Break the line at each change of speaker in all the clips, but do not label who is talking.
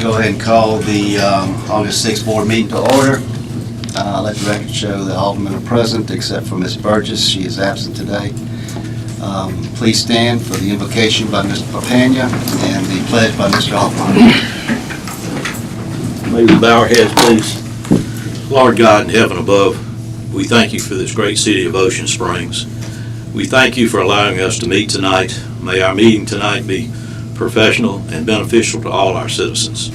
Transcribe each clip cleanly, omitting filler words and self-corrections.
Go ahead and call the August 6th board meeting to order. Let the record show the aldermen are present except for Ms. Burgess. She is absent today. Please stand for the invocation by Mr. Papania and the pledge by Mr. Altman.
May we bow our heads, please. Lord God in heaven above, we thank you for this great city of Ocean Springs. We thank you for allowing us to meet tonight. May our meeting tonight be professional and beneficial to all our citizens.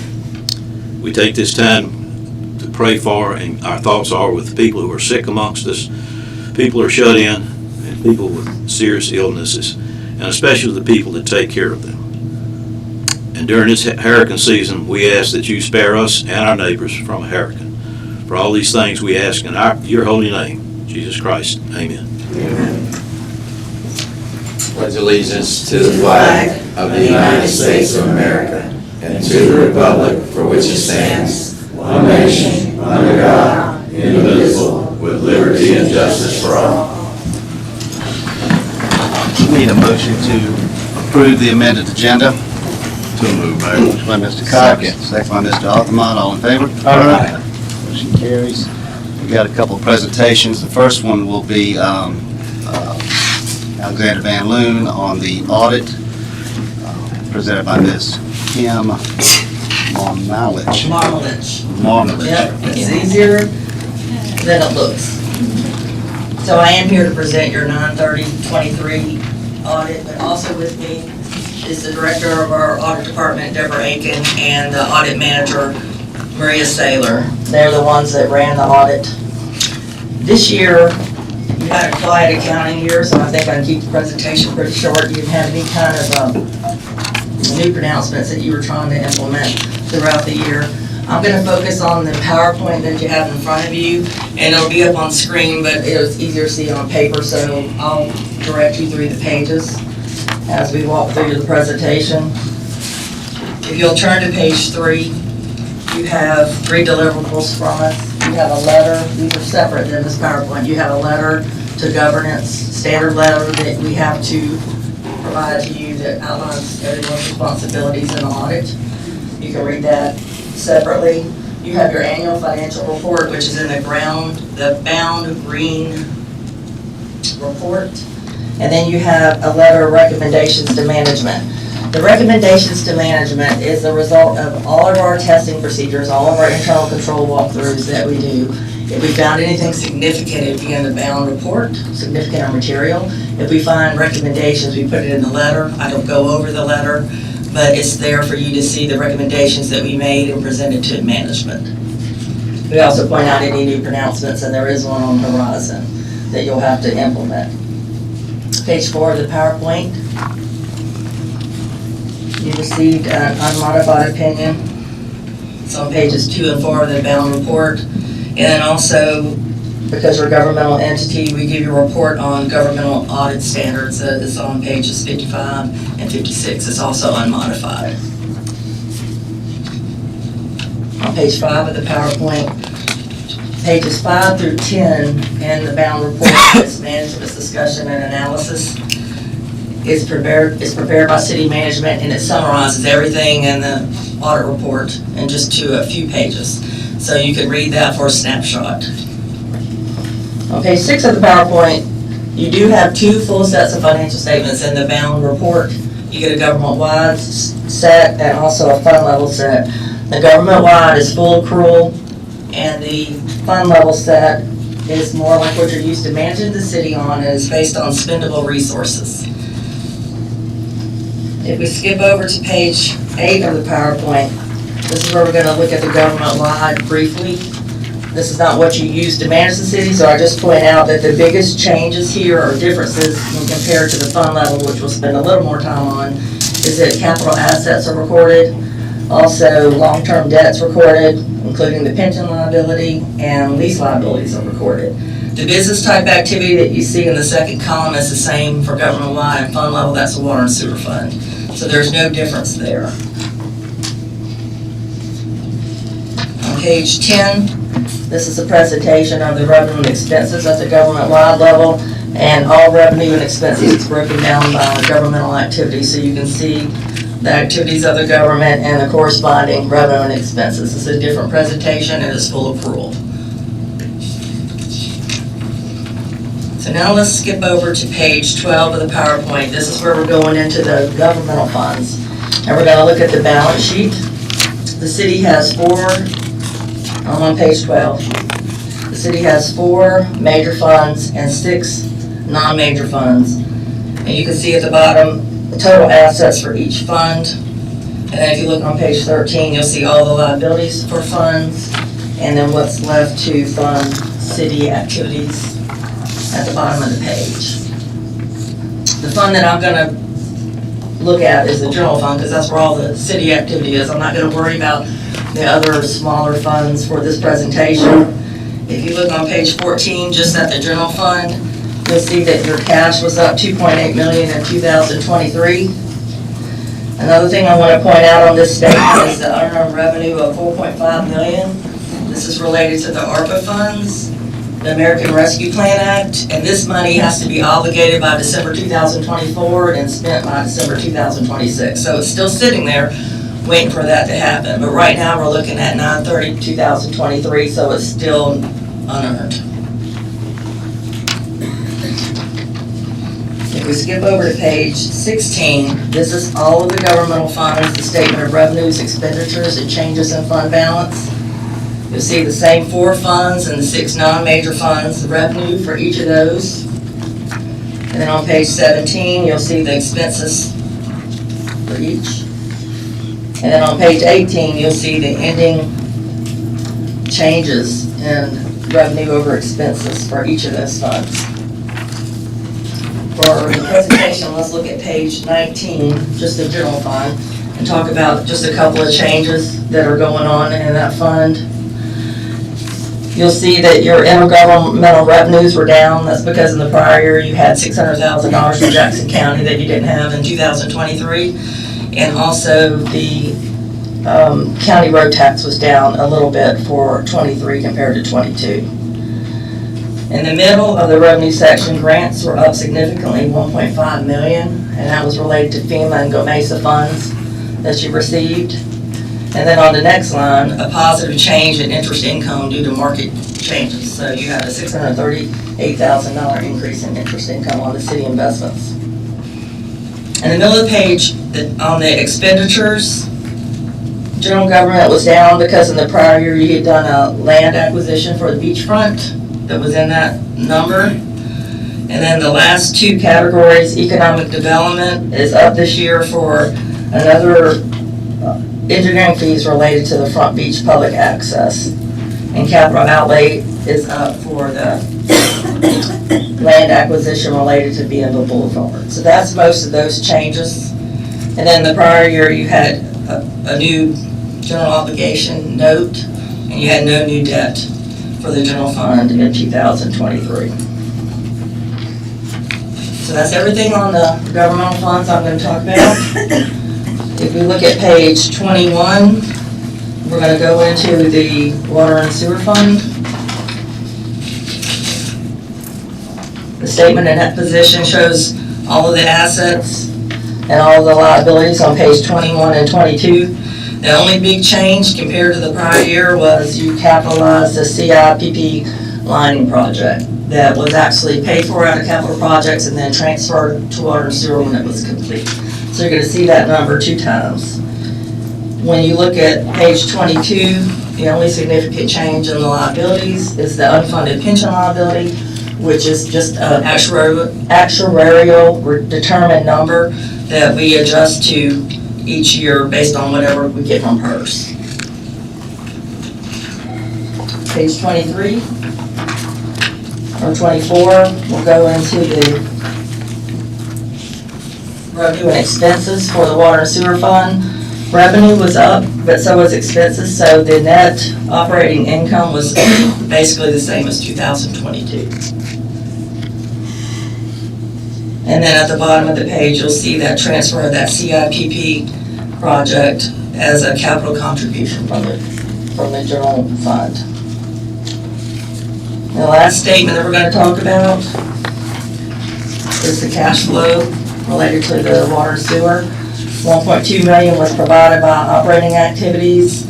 We take this time to pray for, and our thoughts are with people who are sick amongst us, people who are shut in, and people with serious illnesses, and especially the people that take care of them. And during this hurricane season, we ask that you spare us and our neighbors from a hurricane. For all these things we ask in your holy name, Jesus Christ. Amen.
Amen. Pledge allegiance to the flag of the United States of America and to the republic for which it stands, one nation, under God, indivisible, with liberty and justice for all.
We need a motion to approve the amended agenda.
To move, Mayor.
Motion by Mr. Cox, second by Mr. Altman. All in favor?
Aye.
Motion carries. We got a couple of presentations. The first one will be Alexander Van Loon on the audit, presented by Ms. Kim Marmalich.
Yep, it's easier than it looks. So I am here to present your 9/30/23 audit, but also with me is the director of our audit department, Deborah Aiken, and the audit manager, Maria Saylor. They're the ones that ran the audit. This year, you had a quiet accounting year, so I think I can keep the presentation pretty short. You didn't have any kind of new pronouncements that you were trying to implement throughout the year. I'm going to focus on the PowerPoint that you have in front of you, and it'll be up on screen, but it was easier to see on paper, so I'll direct you through the pages as we walk through the presentation. If you'll turn to page 3, you have 3 deliverables from us. You have a letter, these are separate than this PowerPoint. You have a letter to governance, standard letter that we have to provide to you that outlines everyone's responsibilities in audit. You can read that separately. You have your annual financial report, which is in the bound green report. And then you have a letter of recommendations to management. The recommendations to management is the result of all of our testing procedures, all of our internal control walkthroughs that we do. If we found anything significant, it'd be in the bound report, significant or material. If we find recommendations, we put it in the letter. I don't go over the letter, but it's there for you to see the recommendations that we made and presented to management. We also point out any new pronouncements, and there is one on the horizon that you'll have to implement. Page 4 of the PowerPoint. You received an unmodified opinion. It's on pages 2 and 4 of the bound report. And then also, because we're a governmental entity, we give you a report on governmental audit standards. It's on pages 55 and 56. It's also unmodified. On page 5 of the PowerPoint, pages 5 through 10 in the bound report, it's management's discussion and analysis. It's prepared by city management, and it summarizes everything in the audit report in just a few pages. So you can read that for a snapshot. On page 6 of the PowerPoint, you do have 2 full sets of financial statements in the bound report. You get a government-wide set and also a fund level set. The government-wide is full accrual, and the fund level set is more like what you're used to managing the city on, and is based on spendable resources. If we skip over to page 8 of the PowerPoint, this is where we're going to look at the government-wide briefly. This is not what you use to manage the city, so I just point out that the biggest changes here or differences when compared to the fund level, which we'll spend a little more time on, is that capital assets are recorded. Also, long-term debts recorded, including the pension liability, and lease liabilities are recorded. The business type activity that you see in the second column is the same for government-wide and fund level. That's the water and sewer fund. So there's no difference there. On page 10, this is a presentation of the revenue and expenses at the government-wide level, and all revenue and expenses is broken down by governmental activity. So you can see the activities of the government, and the corresponding revenue and expenses. It's a different presentation and it's full of rule. So now let's skip over to page 12 of the PowerPoint. This is where we're going into the governmental funds. And we're gonna look at the balance sheet. The city has I'm on page 12. The city has 4 major funds and 6 non-major funds. And you can see at the bottom, the total assets for each fund. And then if you look on page 13, you'll see all the liabilities for funds, and then what's left to fund city activities at the bottom of the page. The fund that I'm gonna look at is the general fund, because that's where all the city activity is. I'm not gonna worry about the other smaller funds for this presentation. If you look on page 14, just at the general fund, you'll see that your cash was up $2.8 million in 2023. Another thing I want to point out on this statement is the unearned revenue of $4.5 million. This is related to the ARPA funds, the American Rescue Plan Act, and this money has to be obligated by December 2024 and spent by December 2026. So it's still sitting there waiting for that to happen. But right now we're looking at 9/30/2023, so it's still unearned. If we skip over to page 16, this is all of the governmental funds, the statement of revenues, expenditures, and changes in fund balance. You'll see the same 4 funds and the 6 non-major funds, the revenue for each of those. And then on page 17, you'll see the expenses for each. And then on page 18, you'll see the ending changes in revenue over expenses for each of those funds. For the presentation, let's look at page 19, just the general fund, and talk about just a couple of changes that are going on in that fund. You'll see that your intergovernmental revenues were down. That's because in the prior year you had $600,000 from Jackson County that you didn't have in 2023. And also the county road tax was down a little bit for 23 compared to 22. In the middle of the revenue section, grants were up significantly, $1.5 million, and that was related to FEMA and GOMESA funds that you received. And then on the next line, a positive change in interest income due to market changes. So you had a $638,000 increase in interest income on the city investments. In the middle of the page, on the expenditures, general government was down because in the prior year you had done a land acquisition for the beachfront that was in that number. And then the last 2 categories, economic development is up this year for another engineering fees related to the Front Beach public access. And capital outlay is up for the land acquisition related to Bienville Boulevard. So that's most of those changes. And then the prior year you had a new general obligation note, and you had no new debt for the general fund in 2023. So that's everything on the governmental funds I'm going to talk about. If we look at page 21, we're going to go into the water and sewer fund. The statement in that position shows all of the assets and all of the liabilities on page 21 and 22. The only big change compared to the prior year was you capitalized the CIPP lining project that was actually paid for out of capital projects and then transferred to water and sewer when it was complete. So you're going to see that number 2 times. When you look at page 22, the only significant change in the liabilities is the unfunded pension liability, which is just an actuarial determined number that we adjust to each year based on whatever we get from PERS. Page 23 or 24, we'll go into the revenue and expenses for the water and sewer fund. Revenue was up, but so was expenses, so the net operating income was basically the same as 2022. And then at the bottom of the page, you'll see that transfer of that CIPP project as a capital contribution from the general fund. And the last statement that we're going to talk about is the cash flow related to the water and sewer. 1.2 million was provided by operating activities.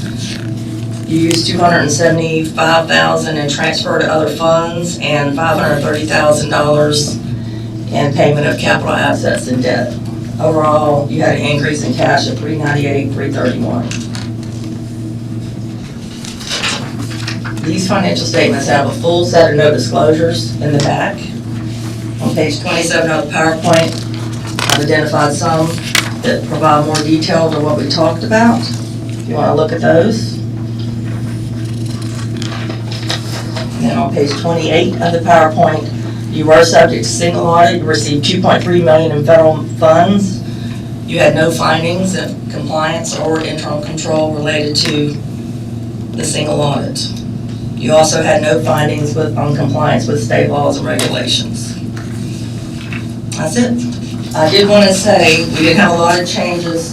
You used $275,000 in transfer to other funds and $530,000 in payment of capital assets and debt. Overall, you had an increase in cash of $398, $331. These financial statements have a full set of no disclosures in the back. On page 27 of the PowerPoint, I've identified some that provide more detail than what we talked about. If you want to look at those. And then on page 28 of the PowerPoint, you were subject to single audit. You received $2.3 million in federal funds. You had no findings of compliance or internal control related to the single audit. You also had no findings on compliance with state laws and regulations. That's it. I did want to say, we didn't have a lot of changes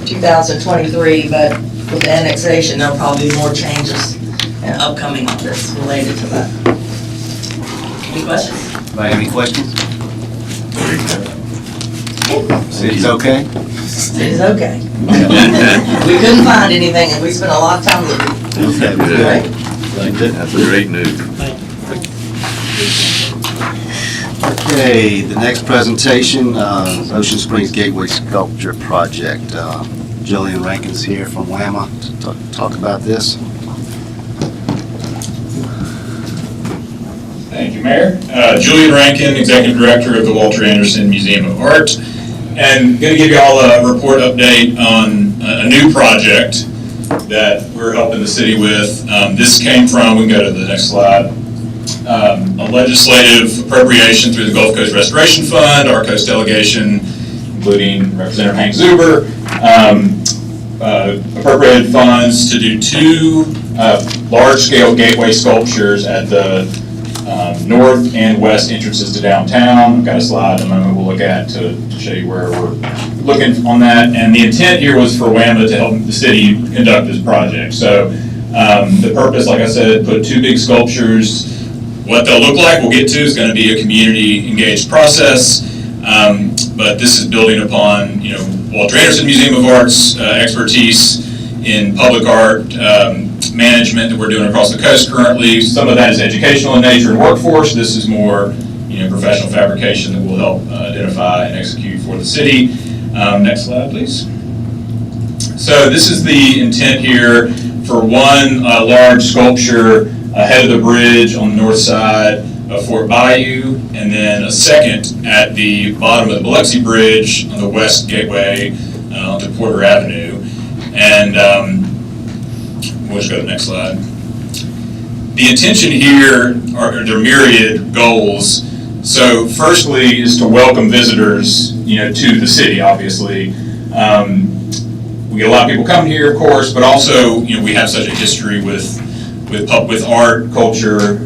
in 2023, but with the annexation, there'll probably be more changes in upcoming audits related to that. Any questions?
Anybody have any questions? City's okay?
It's okay. We couldn't find anything, and we spent a lot of time looking.
Okay,
Right?
That's great news.
Okay, the next presentation, Ocean Springs Gateway Sculpture Project. Jillian Rankin's here from WAMA to talk about this.
Thank you, Mayor. Julian Rankin, Executive Director of the Walter Anderson Museum of Art, and going to give you all a report update on a new project that we're helping the city with. This came from, we can go to the next slide, a legislative appropriation through the Gulf Coast Restoration Fund, our Coast delegation, including Representative Hank Zuber, appropriated funds to do two large-scale gateway sculptures at the north and west entrances to downtown. I've got a slide in a moment we'll look at to show you where we're looking on that. And the intent here was for WAMA to help the city conduct this project. So the purpose, like I said, put two big sculptures. What they'll look like, we'll get to, is going to be a community-engaged process. But this is building upon, Walter Anderson Museum of Art's expertise in public art management that we're doing across the coast currently. Some of that is educational in nature and workforce. This is more, professional fabrication that will help identify and execute for the city. Next slide, please. So this is the intent here for one large sculpture ahead of the bridge on the north side of Fort Bayou, and then a second at the bottom of the Biloxi Bridge on the west gateway onto Porter Avenue. And we'll just go to the next slide. The intention here are there are myriad goals. So firstly is to welcome visitors, to the city, obviously. We get a lot of people coming here, of course, but also, we have such a history with art, culture,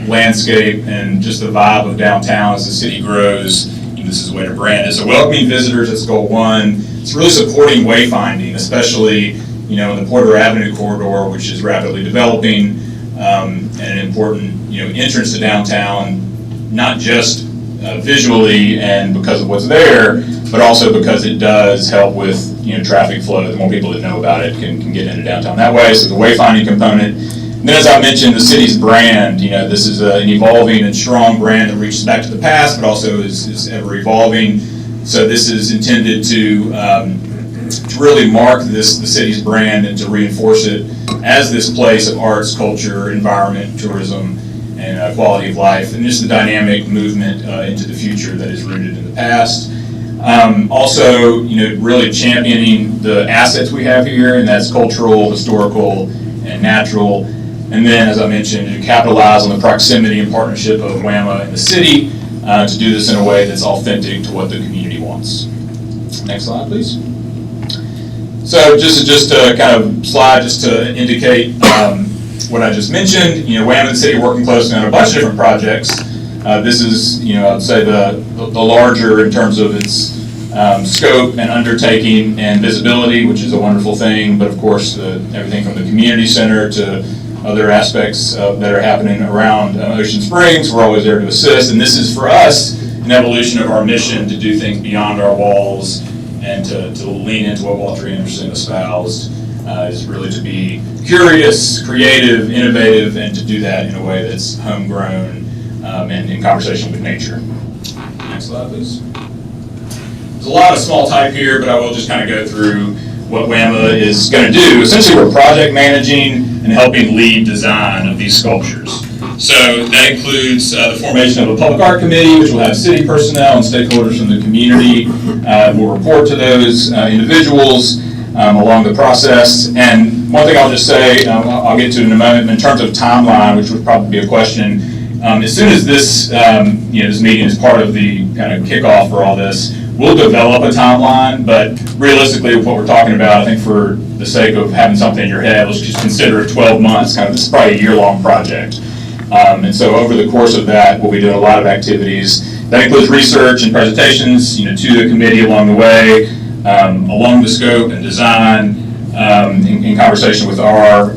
landscape, and just the vibe of downtown as the city grows. This is the way to brand it. So welcoming visitors, that's goal one. It's really supporting wayfinding, especially, in the Porter Avenue corridor, which is rapidly developing, and an important, entrance to downtown, not just visually and because of what's there, but also because it does help with, traffic flow. The more people that know about it can get into downtown that way. So the wayfinding component. And then, as I mentioned, the city's brand, this is an evolving and strong brand that reaches back to the past, but also is ever evolving. So this is intended to really mark the city's brand and to reinforce it as this place of arts, culture, environment, tourism, and quality of life, and just the dynamic movement into the future that is rooted in the past. Also, really championing the assets we have here, and that's cultural, historical, and natural. And then, as I mentioned, to capitalize on the proximity and partnership of WAMA and the city to do this in a way that's authentic to what the community wants. Next slide, please. So just a kind of slide just to indicate what I just mentioned. WAMA and the city are working closely on a bunch of different projects. This is, I'd say the larger in terms of its scope and undertaking and visibility, which is a wonderful thing. But of course, everything from the community center to other aspects that are happening around Ocean Springs, we're always there to assist. And this is for us, in an evolution of our mission to do things beyond our walls and to lean into what Walter Anderson espoused, is really to be curious, creative, innovative, and to do that in a way that's homegrown and in conversation with nature. Next slide, please. There's a lot of small type here, but I will just kind of go through what WAMA is going to do. Essentially, we're project managing and helping lead design of these sculptures. So that includes the formation of a public art committee, which will have city personnel and stakeholders from the community. We'll report to those individuals along the process. And one thing I'll just say, I'll get to in a moment, in terms of timeline, which would probably be a question, as soon as this, this meeting is part of the kind of kickoff for all this, we'll develop a timeline, but realistically, what we're talking about, I think for the sake of having something in your head, let's just consider it 12 months, kind of this is probably a year-long project. And so over the course of that, we'll be doing a lot of activities. That includes research and presentations, to the committee along the way, along the scope and design, in conversation with our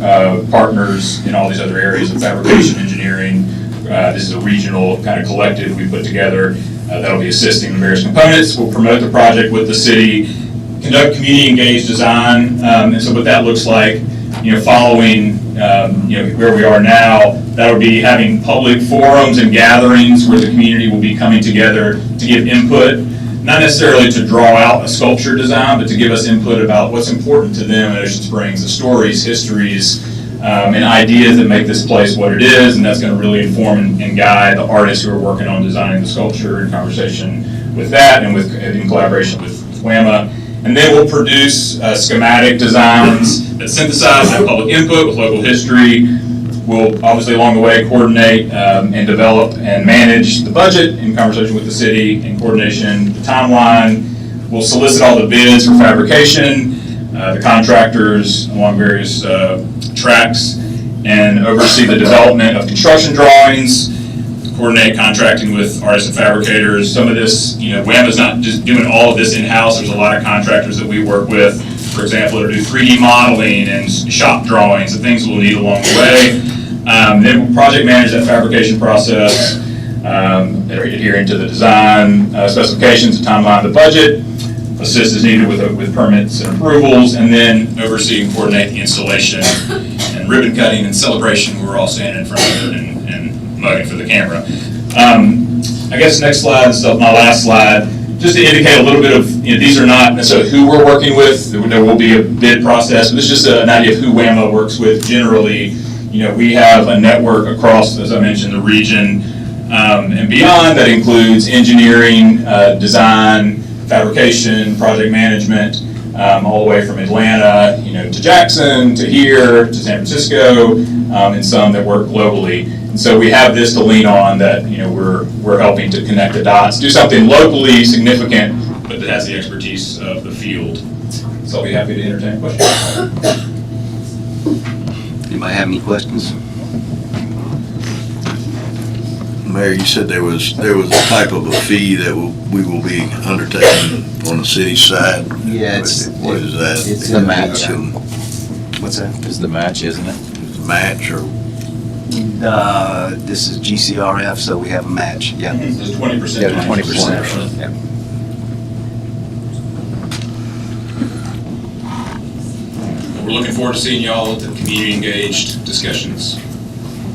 partners in all these other areas of fabrication engineering. This is a regional kind of collective we put together that'll be assisting the various components. We'll promote the project with the city, conduct community engaged design, and so what that looks like, following where we are now, that would be having public forums and gatherings where the community will be coming together to give input, not necessarily to draw out a sculpture design, but to give us input about what's important to them in Ocean Springs, the stories, histories, and ideas that make this place what it is, and that's going to really inform and guide the artists who are working on designing the sculpture in conversation with that and in collaboration with WAMA. And then we'll produce schematic designs that synthesize that public input with local history. We'll obviously along the way coordinate and develop and manage the budget in conversation with the city, in coordination, the timeline. We'll solicit all the bids for fabrication, the contractors along various tracks, and oversee the development of construction drawings, coordinate contracting with artists and fabricators. Some of this, WAMA's not just doing all of this in-house. There's a lot of contractors that we work with, for example, that do 3D modeling and shop drawings and things we'll need along the way. Then we'll project manage that fabrication process, adhering to the design specifications, the timeline, the budget, assist as needed with permits and approvals, and then oversee and coordinate the installation and ribbon cutting and celebration. We're all standing in front of it and mugging for the camera. I guess next slide, this is my last slide, just to indicate a little bit of, these are not necessarily who we're working with. There will be a bid process, but this is just an idea of who WAMA works with generally. We have a network across, as I mentioned, the region and beyond that includes engineering, design, fabrication, project management, all the way from Atlanta, to Jackson, to here, to San Francisco, and some that work globally. And so we have this to lean on that, we're helping to connect the dots, do something locally significant, but that has the expertise of the field. So I'll be happy to entertain questions.
Anybody have any questions?
Mayor, you said there was a type of a fee that we will be undertaking on the city side.
Yeah,
What is that?
It's
the match.
What's that?
Is the match, isn't it?
Is it match or?
This is GCRF, so we have a match, yeah.
There's 20%.
Yeah, 20%.
Yeah.
We're looking forward to seeing y'all at the community engaged discussions.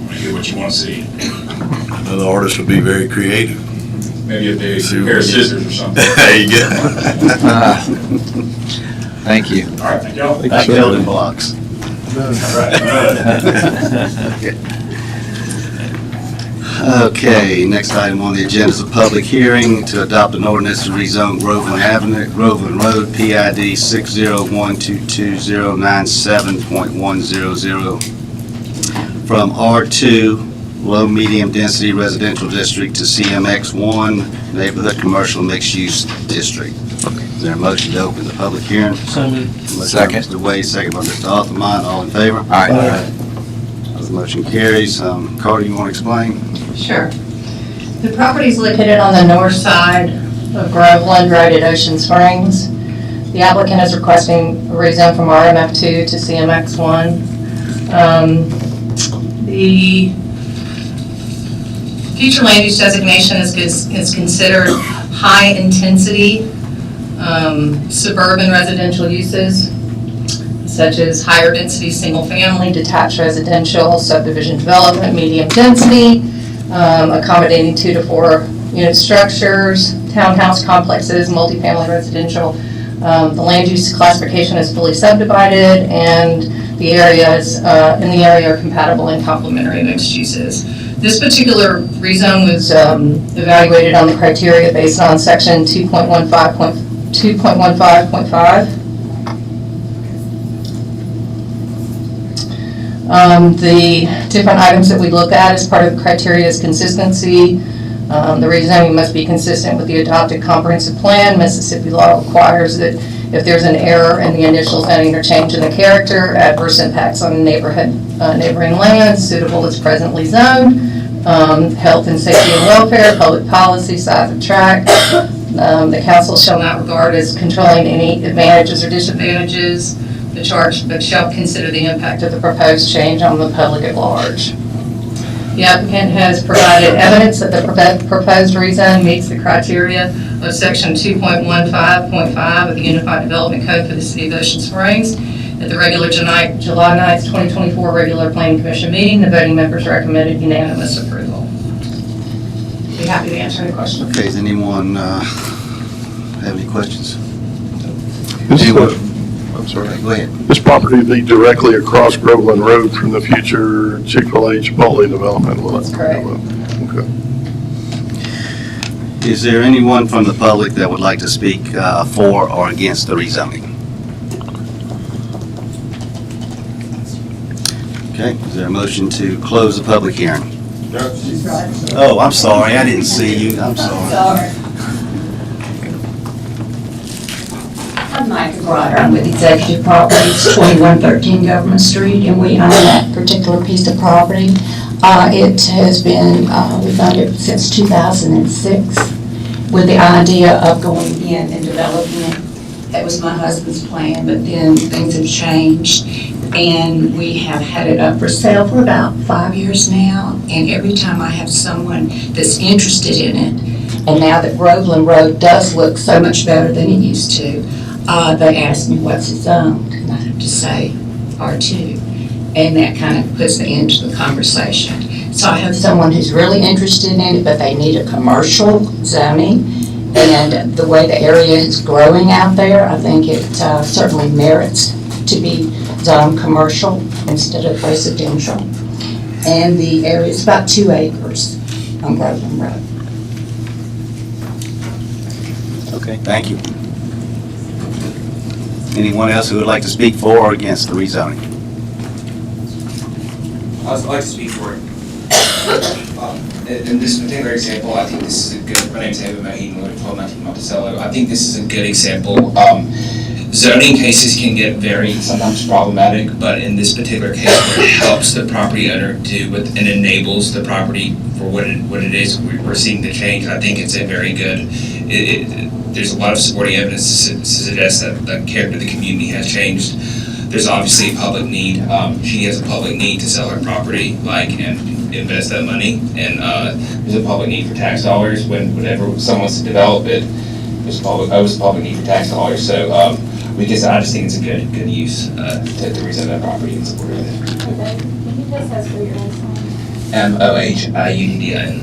I get what you want to see.
The artists would be very creative.
Maybe a big pair of scissors or something.
There you go.
Thank you.
All right, thank y'all.
Like building blocks.
All right.
Okay, next item on the agenda is a public hearing to adopt an ordinance to rezone Groveland Road, PID 601220970.100 from R2 low medium density residential district to CMX1 neighborhood commercial mixed use district. Is there a motion to open the public hearing?
Second.
Mr. Wade, second by Mr. Aldermen, all in favor?
All right.
The motion carries. Carter, you want to explain?
Sure. The property is located on the north side of Groveland, right at Ocean Springs. The applicant is requesting a rezone from RMF2 to CMX1. The Future land use designation is considered high-intensity suburban residential uses, such as higher density, single-family, detached residential, subdivision development, medium density, accommodating 2 to 4 unit structures, townhouse complexes, multifamily residential. The land use classification is fully subdivided, and the areas in the area are compatible and complementary mixed uses. This particular rezone was evaluated on the criteria based on section 2.15.5. The different items that we look at as part of the criteria is consistency. The rezoning must be consistent with the adopted comprehensive plan. Mississippi law requires that if there's an error in the initial zoning or change in the character, adverse impacts on neighboring lands, suitable as presently zoned, health and safety and welfare, public policy, size of tract. The council shall not regard as controlling any advantages or disadvantages the charge, but shall consider the impact of the proposed change on the public at large. The applicant has provided evidence that the proposed rezone meets the criteria of section 2.15.5 of the Unified Development Code for the City of Ocean Springs. At the regular July 9th, 2024 regular Planning Commission meeting, the voting members recommended unanimous approval. Be happy to answer any questions.
Okay, does anyone have any questions?
I'm sorry.
Okay, go ahead.
This property will be directly across Groveland Road from the future Chick-fil-A Chipotle development, will it?
That's correct.
Okay.
Is there anyone from the public that would like to speak for or against the rezoning? Okay, is there a motion to close the public hearing? Oh, I'm sorry, I didn't see you, I'm sorry.
I'm Micah Grider. I'm with Executive Properties, 2113 Government Street, and we own that particular piece of property. It has been, we've owned it since 2006 with the idea of going in and developing it. That was my husband's plan, but then things have changed, and we have had it up for sale for about 5 years now, and every time I have someone that's interested in it, and now that Groveland Road does look so much better than it used to, they ask me what's it zoned, and I have to say R2, and that kind of puts the end to the conversation. So I have someone who's really interested in it, but they need a commercial zoning, and the way the area is growing out there, I think it certainly merits to be zoned commercial instead of residential. And the area is about 2 acres on Groveland Road.
Okay, thank you. Anyone else who would like to speak for or against the rezoning?
I'd like to speak for it. In this particular example, I think this is a good, my name's David Maheen, 1219 Monticello. I think this is a good example. Zoning cases can get very sometimes problematic, but in this particular case where it helps the property owner do and enables the property for what it is, we're seeing the change. I think it's a very good, there's a lot of supporting evidence to suggest that the character of the community has changed. There's obviously a public need. She has a public need to sell her property, and invest that money. And there's a public need for tax dollars. Whenever someone wants to develop it, there's a public need for tax dollars. So I just think it's a good use to rezone that property and support it.
Can you just ask for your last name?
Mohuddin.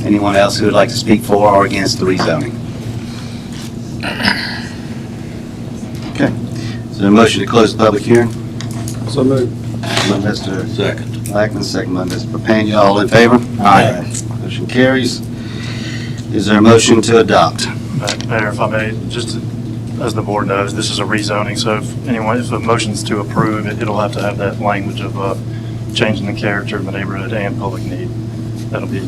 Anyone else who would like to speak for or against the rezoning? Okay, is there a motion to close the public hearing?
So moved.
By Mr.
Second.
Blackman, second by Mr. Papania, all in favor? Aye. Motion carries. Is there a motion to adopt?
Mayor, if I may, just as the board knows, this is a rezoning, so if the motion's to approve it, it'll have to have that language of changing the character of the neighborhood and public need. That'll need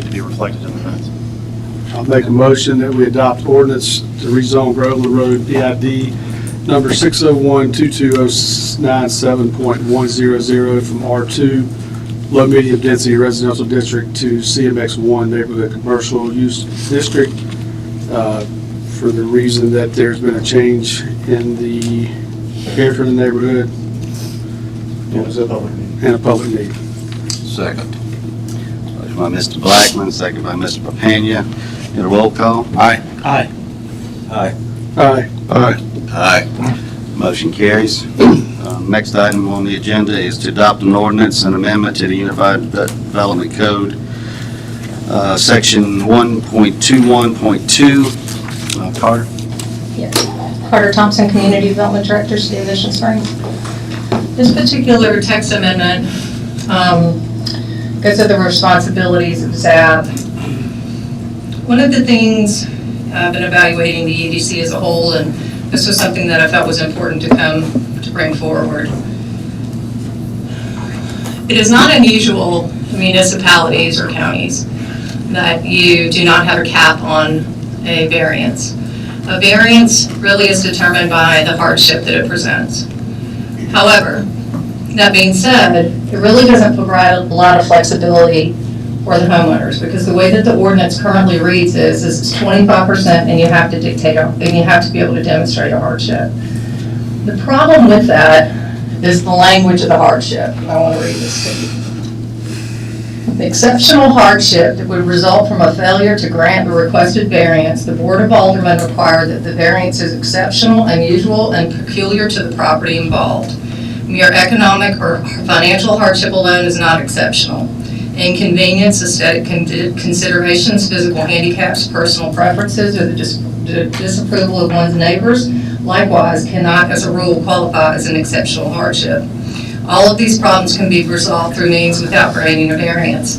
to be reflected in the minutes.
I'll make a motion that we adopt ordinance to rezone Groveland Road PID number 601-22097.100 from R2 low medium density residential district to CMX1 neighborhood commercial use district for the reason that there's been a change in the character of the neighborhood and a public need.
Second.
Motion by Mr. Blackman, second by Mr. Papania. Get a roll call.
Aye.
Aye.
Aye.
Aye.
Motion carries. Next item on the agenda is to adopt an ordinance and amendment to the Unified Development Code, Section 1.21.2. Carter?
Yes. Carter Thompson, Community Development Director, City of Ocean Springs. This particular text amendment goes to the responsibilities of ZAB. One of the things I've been evaluating the EDC as a whole, and this was something that I felt was important to bring forward. It is not unusual in municipalities or counties that you do not have a cap on a variance. A variance really is determined by the hardship that it presents. However, that being said, it really doesn't provide a lot of flexibility for the homeowners, because the way that the ordinance currently reads is it's 25% and you have to be able to demonstrate a hardship. The problem with that is the language of the hardship. I want to read this to you. The exceptional hardship that would result from a failure to grant the requested variance, the Board of Aldermen require that the variance is exceptional, unusual, and peculiar to the property involved. Mere economic or financial hardship alone is not exceptional. Inconvenience, aesthetic considerations, physical handicaps, personal preferences, or the disapproval of one's neighbors, likewise, cannot, as a rule, qualify as an exceptional hardship. All of these problems can be resolved through means without granting a variance.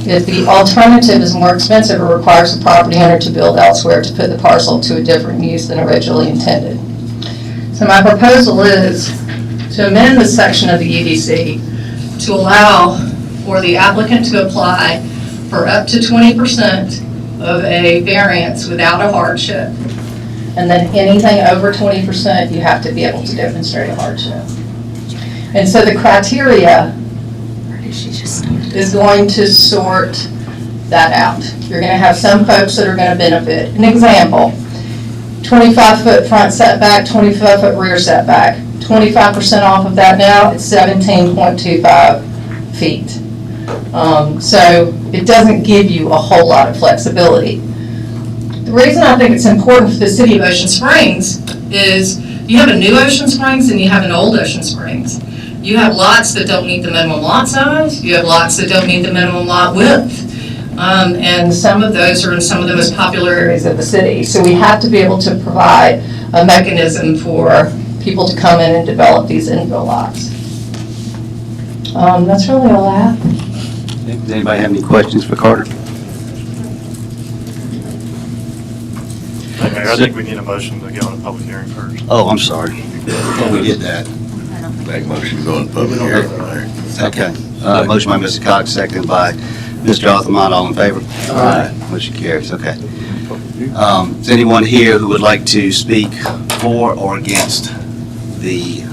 If the alternative is more expensive, it requires the property owner to build elsewhere to put the parcel to a different use than originally intended. So my proposal is to amend this section of the EDC to allow for the applicant to apply for up to 20% of a variance without a hardship. And then anything over 20%, you have to be able to demonstrate a hardship. And so the criteria is going to sort that out. You're going to have some folks that are going to benefit. An example, 25-foot front setback, 25-foot rear setback. 25% off of that now, it's 17.25 feet. So it doesn't give you a whole lot of flexibility. The reason I think it's important for the City of Ocean Springs is you have a new Ocean Springs and you have an old Ocean Springs. You have lots that don't meet the minimum lot size. You have lots that don't meet the minimum lot width. And some of those are in some of the most popular areas of the city. So we have to be able to provide a mechanism for people to come in and develop these infill lots. That's really all I have.
Does anybody have any questions for Carter?
Hey, Mayor, I think we need a motion to go on a public hearing first.
Oh, I'm sorry. Oh, we did that.
Make motion to go in public hearing.
Okay. Motion by Mr. Cox, seconded by Mr. Aldermen. All in favor?
Aye.
Motion carries. Okay. Is anyone here who would like to speak for or against the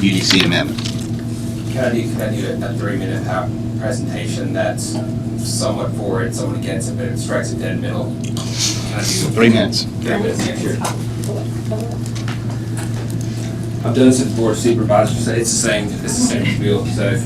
UDC amendment?
Can I do a 3-minute presentation that's somewhat for it, somewhat against it, but it strikes a dead middle? Can I do
3 minutes.
3 minutes, yeah, sure. I've done this at the Board of Supervisors, so it's the same spiel, so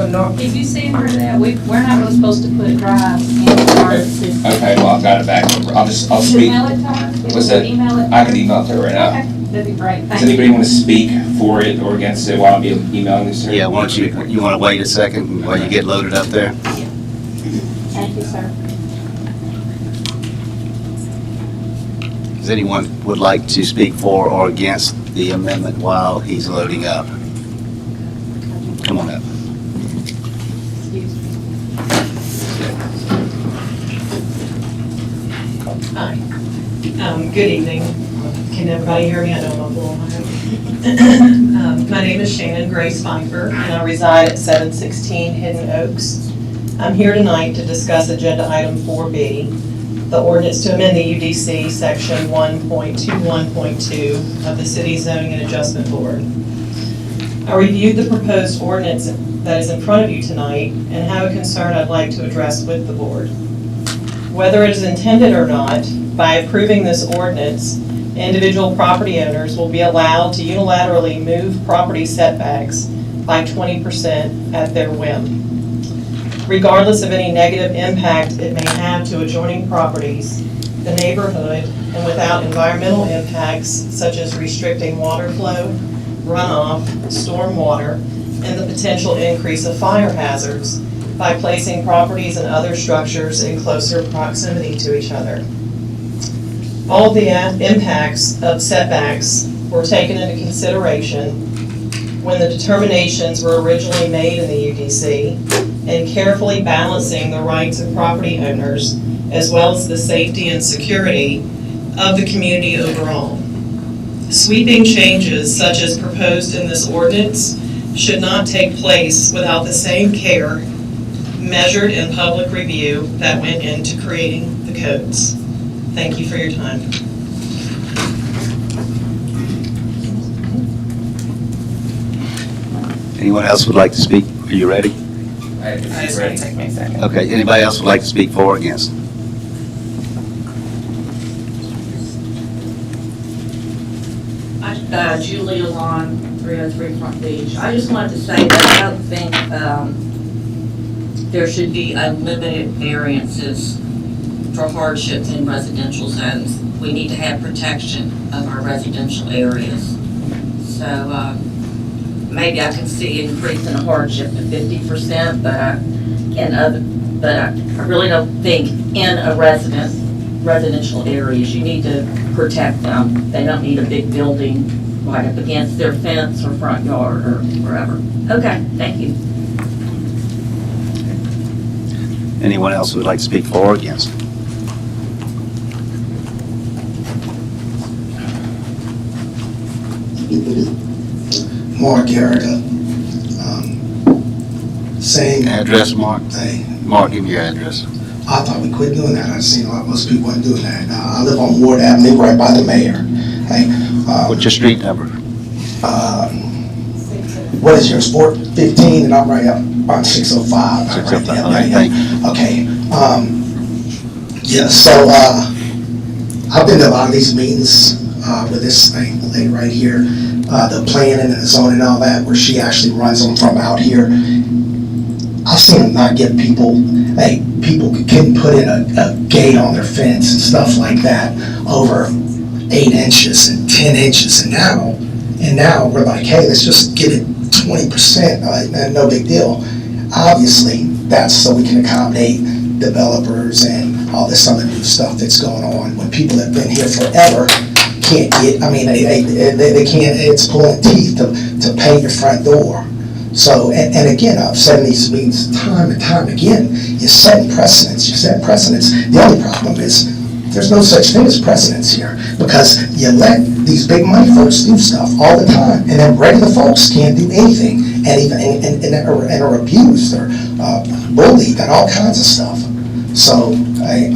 no.
If you see where that, we're not really supposed to put drives in our system.
Okay, well, I've got it back, I'll speak.
Email it to her?
What's that?
Email it?
I can email it to her right now.
Okay, that'd be great,
Does
thank you.
anybody want to speak for it or against it while I'm emailing this to her?
Yeah, why don't you want to wait a second while you get loaded up there?
Thank you, sir.
Does anyone would like to speak for or against the amendment while he's loading up? Come on up.
Excuse me.
Hi. Good evening. Can everybody hear me? I know I'm a little high. My name is Shannon Grace Pfeiffer, and I reside at 716 Hidden Oaks. I'm here tonight to discuss Agenda Item 4B, the ordinance to amend the UDC Section 1.21.2 of the City Zoning and Adjustment Board. I reviewed the proposed ordinance that is in front of you tonight and have a concern I'd like to address with the board. Whether it is intended or not, by approving this ordinance, individual property owners will be allowed to unilaterally move property setbacks by 20% at their whim. regardless of any negative impact it may have to adjoining properties, the neighborhood, and without environmental impacts such as restricting water flow, runoff, storm water, and the potential increase of fire hazards by placing properties and other structures in closer proximity to each other. All of the impacts of setbacks were taken into consideration when the determinations were originally made in the UDC, and carefully balancing the rights of property owners as well as the safety and security of the community overall. Sweeping changes such as proposed in this ordinance should not take place without the same care, measured and public review that went into creating the codes. Thank you for your time.
Anyone else would like to speak? Are you ready?
It's gonna take me a second.
Okay, anybody else would like to speak for or against?
Julie Alon, 303 Front Beach. I just wanted to say that I don't think there should be unlimited variances for hardships in residential zones. We need to have protection of our residential areas. So maybe I can see increasing a hardship to 50%, but I really don't think in a residential areas you need to protect them. They don't need a big building right up against their fence or front yard or wherever. Okay, thank you.
Anyone else who would like to speak for or against?
Mark Erica. Same.
Address, Mark?
Hey.
Mark, give me your address.
I thought we quit doing that. I've seen a lot, most people weren't doing that. I live on Ward Avenue, right by the mayor. Hey,
What's your street number?
What is yours, 415, and I'm right up on 605.
605,
Right there.
thank you.
Okay, yeah, so, I've been to a lot of these meetings, with this thing, lady right here, the planning and the zoning and all that, where she actually runs them from out here. I've seen them not give people, hey, people can put in a gate on their fence and stuff like that over 8 inches and 10 inches, and now we're like, hey, let's just give it 20%, no big deal. Obviously, that's so we can accommodate developers and all this other new stuff that's going on. When people that have been here forever can't get, I mean, they can't, it's pulling teeth to paint your front door. So, and again, I've said in these meetings time and time again, you're setting precedents, you set precedents. The only problem is, there's no such thing as precedents here, because you let these big money folks do stuff all the time, and then regular folks can't do anything, and even and are abused or bullied and all kinds of stuff. So I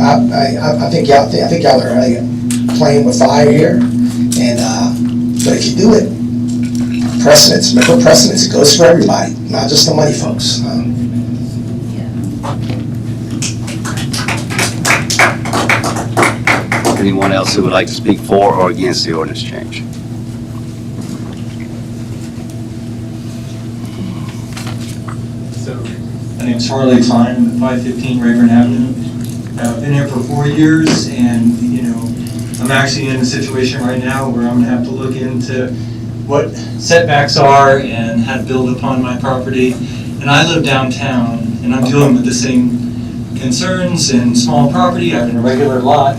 think y'all are playing with fire here, and but if you do it, precedents, remember precedents, it goes for everybody, not just the money folks.
Anyone else who would like to speak for or against the ordinance change?
So, my name's Harley Klein, 515 Rayburn Avenue. I've been here for 4 years, and, you know, I'm actually in a situation right now where I'm gonna have to look into what setbacks are and how to build upon my property. And I live downtown, and I'm dealing with the same concerns and small property. I have an irregular lot.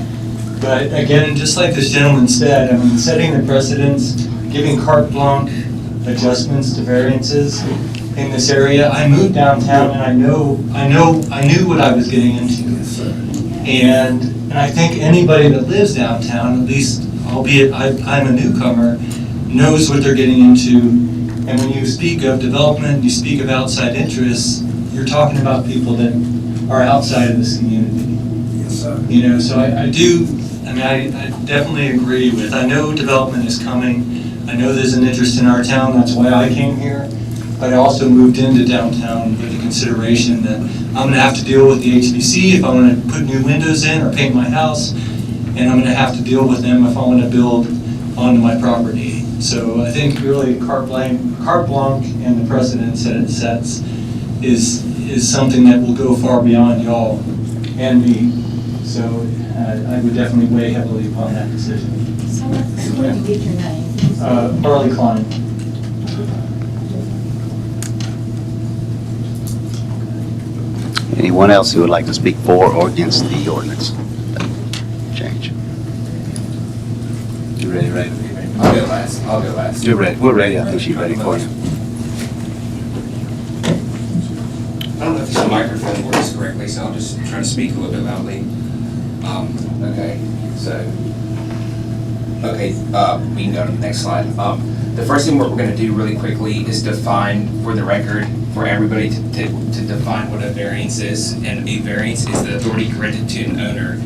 But again, just like this gentleman said, I mean, setting the precedents, giving carte blanche adjustments to variances in this area. I moved downtown, and I knew what I was getting into. And I think anybody that lives downtown, at least, albeit I'm a newcomer, knows what they're getting into. And when you speak of development, you speak of outside interests, you're talking about people that are outside of this community.
Yes, sir.
You know, so I definitely agree with, I know development is coming. I know there's an interest in our town, that's why I came here. But I also moved into downtown with the consideration that I'm gonna have to deal with the HBC if I wanna put new windows in or paint my house. And I'm gonna have to deal with them if I wanna build onto my property. So I think really carte blanche and the precedents that it sets is is something that will go far beyond y'all and me. So I would definitely weigh heavily upon that decision.
So where did you get your name?
Harley Klein.
Anyone else who would like to speak for or against the ordinance change? You ready, Ray?
I'll go last.
You're ready. We're ready. I think she's ready for you.
I don't know if this microphone works correctly, so I'll just try to speak a little bit loudly. We can go to the next slide. The first thing we're going to do really quickly is define, for the record, for everybody to define what a variance is. And a variance is the authority granted to an owner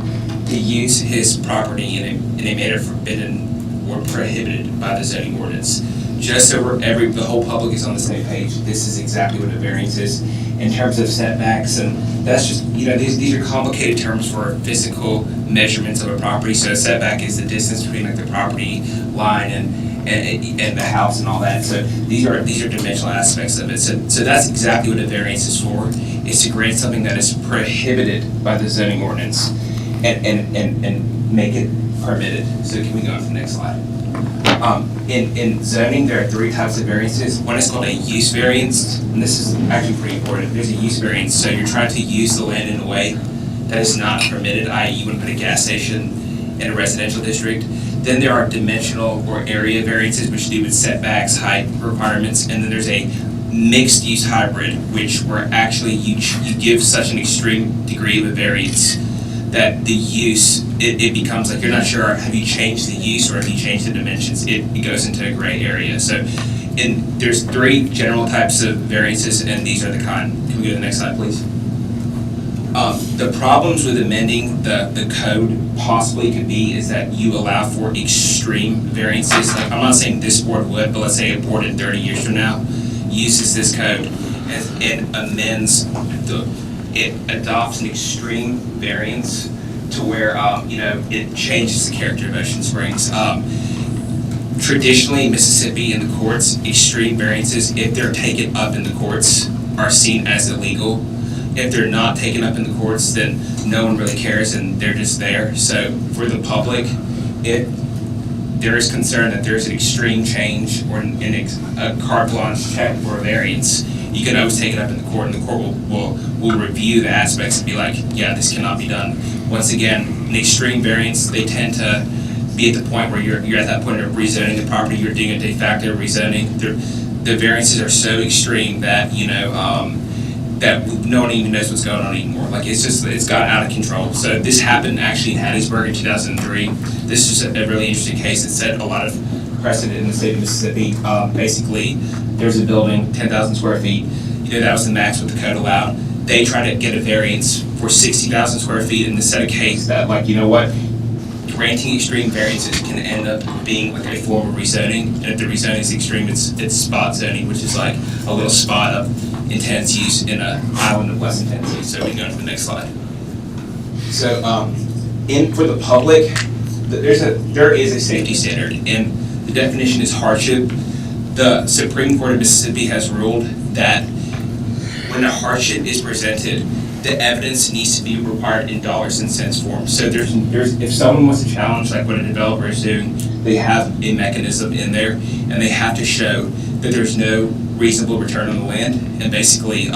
to use his property in a manner forbidden or prohibited by the zoning ordinance. Just so the whole public is on the same page, this is exactly what a variance is in terms of setbacks, and that's just, these are complicated terms for physical measurements of a property. So a setback is the distance between like the property line and the house and all that. So these are dimensional aspects of it. So that's exactly what a variance is for, is to grant something that is prohibited by the zoning ordinance and make it permitted. So can we go on to the next slide? In zoning, there are three types of variances. One is called a use variance, and this is actually pretty important. There's a use variance, so you're trying to use the land in a way that is not permitted, i.e. you wouldn't put a gas station in a residential district. Then there are dimensional or area variances, which do with setbacks, height requirements, and then there's a mixed use hybrid, which where actually you give such an extreme degree of a variance that the use, it becomes like you're not sure, have you changed the use or have you changed the dimensions? It goes into a gray area. So there's three general types of variances, and these are the kind. Can we go to the next slide, please? The problems with amending the code possibly could be is that you allow for extreme variances. Like, I'm not saying this board would, but let's say a board in 30 years from now uses this code and amends it adopts an extreme variance to where, it changes the character of Ocean Springs. Traditionally, in Mississippi, in the courts, extreme variances, if they're taken up in the courts, are seen as illegal. If they're not taken up in the courts, then no one really cares and they're just there. So for the public, there is concern that there's an extreme change or a carte blanche check for a variance. You can always take it up in the court, and the court will review the aspects and be like, yeah, this cannot be done. Once again, an extreme variance, they tend to be at the point where you're at that point of rezoning the property, you're doing a de facto rezoning. The variances are so extreme that, that no one even knows what's going on anymore. Like, it's got out of control. So this happened actually in Hattiesburg in 2003. This is a really interesting case. It set a lot of precedent in the state of Mississippi. Basically, there's a building, 10,000 square feet. That was the max what the code allowed. They tried to get a variance for 60,000 square feet, and this set a case that, like, you know what? Granting extreme variances can end up being like a form of rezoning. And if the rezoning is extreme, it's spot zoning, which is like a little spot of intense use in an island of less intensity. So we can go to the next slide. So for the public, there is a safety standard, and the definition is hardship. The Supreme Court of Mississippi has ruled that when a hardship is presented, the evidence needs to be required in dollars and cents form. So if someone wants to challenge like what a developer is doing, they have a mechanism in there, and they have to show that there's no reasonable return on the land. And basically,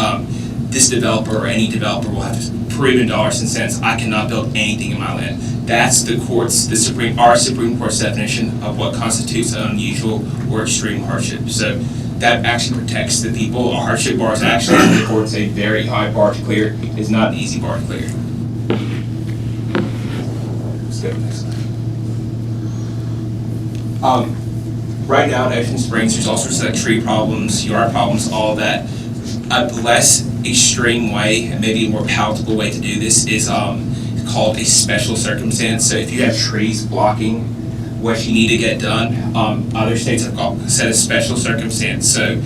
this developer or any developer will have to prove in dollars and cents, I cannot build anything in my land. That's our Supreme Court's definition of what constitutes an unusual or extreme hardship. So that actually protects the people. A hardship bar is actually, the courts, a very high bar to clear. It's not an easy bar to clear. Let's go to the next slide. Right now in Ocean Springs, there's all sorts of tree problems, yard problems, all that. A less extreme way, and maybe a more palatable way to do this is called a special circumstance. So if you have trees blocking what you need to get done, other states have set a special circumstance. So,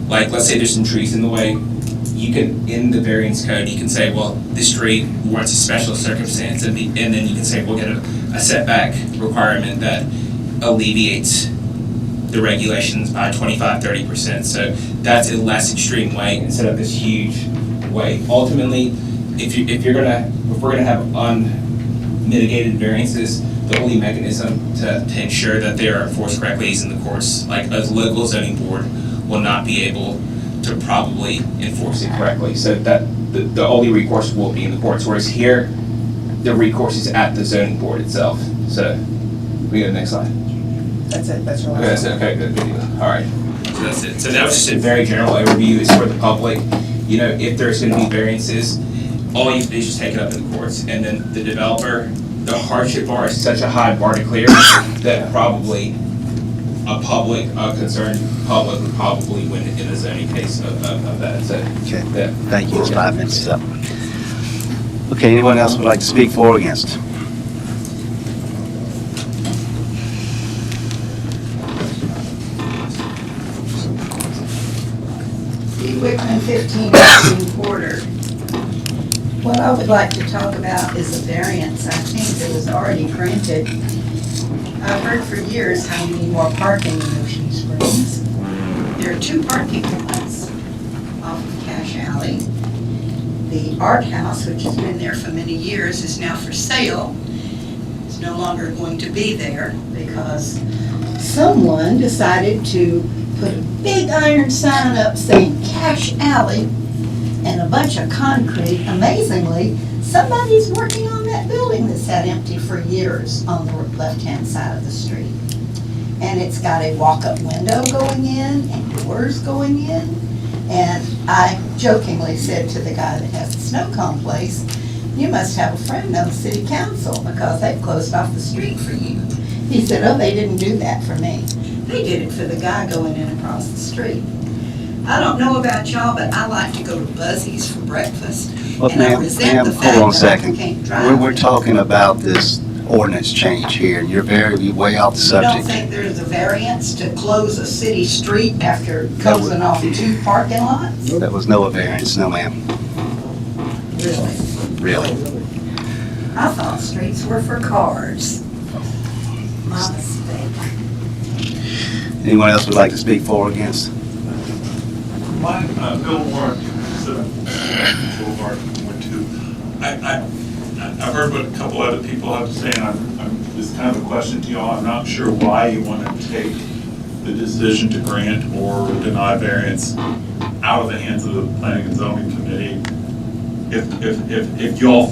like, let's say there's some trees in the way, you can, in the variance code, you can say, well, this tree warrants a special circumstance, and then you can say, we'll get a setback requirement that alleviates the regulations by 25-30%. So that's a less extreme way instead of this huge different way. Ultimately, if we're gonna have unmitigated variances, the only mechanism to ensure that they are enforced correctly is in the courts. Like a local zoning board will not be able to probably enforce it correctly. So that the only recourse will be in the courts, whereas here, the recourse is at the zoning board itself. So we go to the next slide.
That's it, that's your last.
Okay, that's it, okay, good deal. All right, so that's it. So that was just a very general overview. It's for the public. You know, if there's gonna be variances, all you have to do is just take it up in the courts. And then the developer, the hardship bar is such a high bar to clear that probably a concerned public would probably win in a zoning case of that. So,
Okay,
yeah.
thank you, it's 5 minutes up. Okay, anyone else would like to speak for or against?
Whitman 15 Porter. What I would like to talk about is a variance, I think, that was already granted. I've heard for years how you need more parking in Ocean Springs. There are 2 parking lots off of Cash Alley. The art house, which has been there for many years, is now for sale. It's no longer going to be there because someone decided to put a big iron sign up saying Cash Alley and a bunch of concrete. Amazingly, somebody's working on that building that's sat empty for years on the left-hand side of the street. And it's got a walk-up window going in and doors going in. And I jokingly said to the guy that has the snow cone place, "You must have a friend on the city council because they've closed off the street for you." He said, "Oh, they didn't do that for me. They did it for the guy going in across the street." I don't know about y'all, but I like to go to Buzzy's for breakfast.
Well,
And I
ma'am,
resent the
hold
fact
on a
that I
second.
can't drive.
We're talking about this ordinance change here, and you're way off the
You don't
subject.
think there's a variance to close a city street after closing off 2 parking lots?
That was no variance, no ma'am,
Really?
really.
I thought streets were for cars. My mistake.
Anyone else would like to speak for or against?
My, Bill Warren, 7 Boulevard, went to. I've heard what a couple other people have to say, and it's kind of a question to y'all. I'm not sure why you want to take the decision to grant or deny variance out of the hands of the Planning and Zoning Committee. If y'all,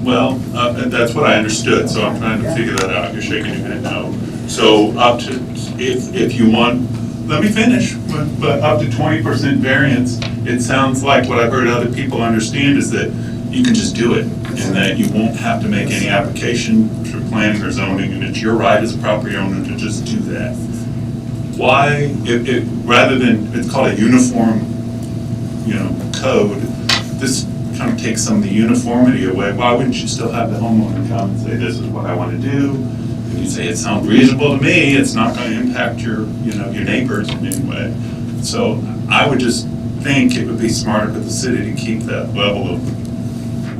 well, that's what I understood, so I'm trying to figure that out. You're shaking your head no. So up to, if you want, let me finish, but up to 20% variance, it sounds like what I've heard other people understand is that you can just do it, and that you won't have to make any application for planning or zoning, and it's your right as a property owner to just do that. Why, rather than, it's called a uniform, code, this kind of takes some of the uniformity away. Why wouldn't you still have the homeowner come and say, this is what I want to do? And you say, it sounds reasonable to me, it's not going to impact your neighbors in any way. So I would just think it would be smarter for the city to keep that level of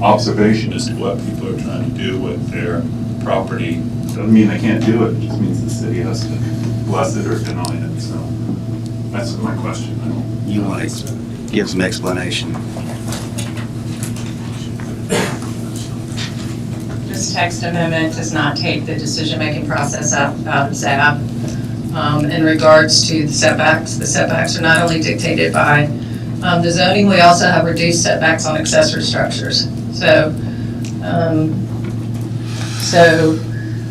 observation as to what people are trying to do with their property. Doesn't mean they can't do it, it just means the city has to bless it or deny it. So that's my question.
You want to give some explanation?
This text amendment does not take the decision-making process out of ZAB. In regards to the setbacks are not only dictated by the zoning, we also have reduced setbacks on accessory structures. So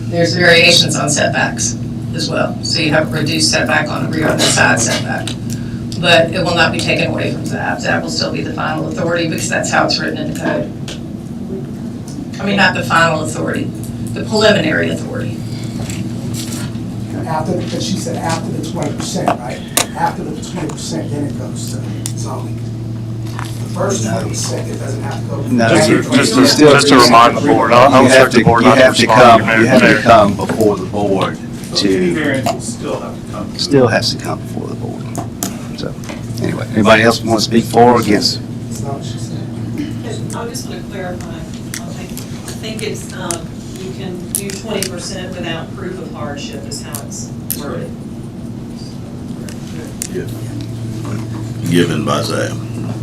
there's variations on setbacks as well. So you have a reduced setback on the rear and the side setback. But it will not be taken away from ZAB. ZAB will still be the final authority because that's how it's written in the code. I mean, not the final authority, the preliminary authority.
After, because she said after the 20%, right? After the 20%, then it goes to zoning. The first 20%, it doesn't have to go.
No,
Just to remind the board, I'll instruct the board not to respond.
You have to come before the board
So any variance will still have to come.
still has to come before the board. So, anyway, anybody else want to speak for or against?
That's not what she said.
I just want to clarify, I think it's, you can do 20% without proof of hardship is how it's worded.
Given by Zab.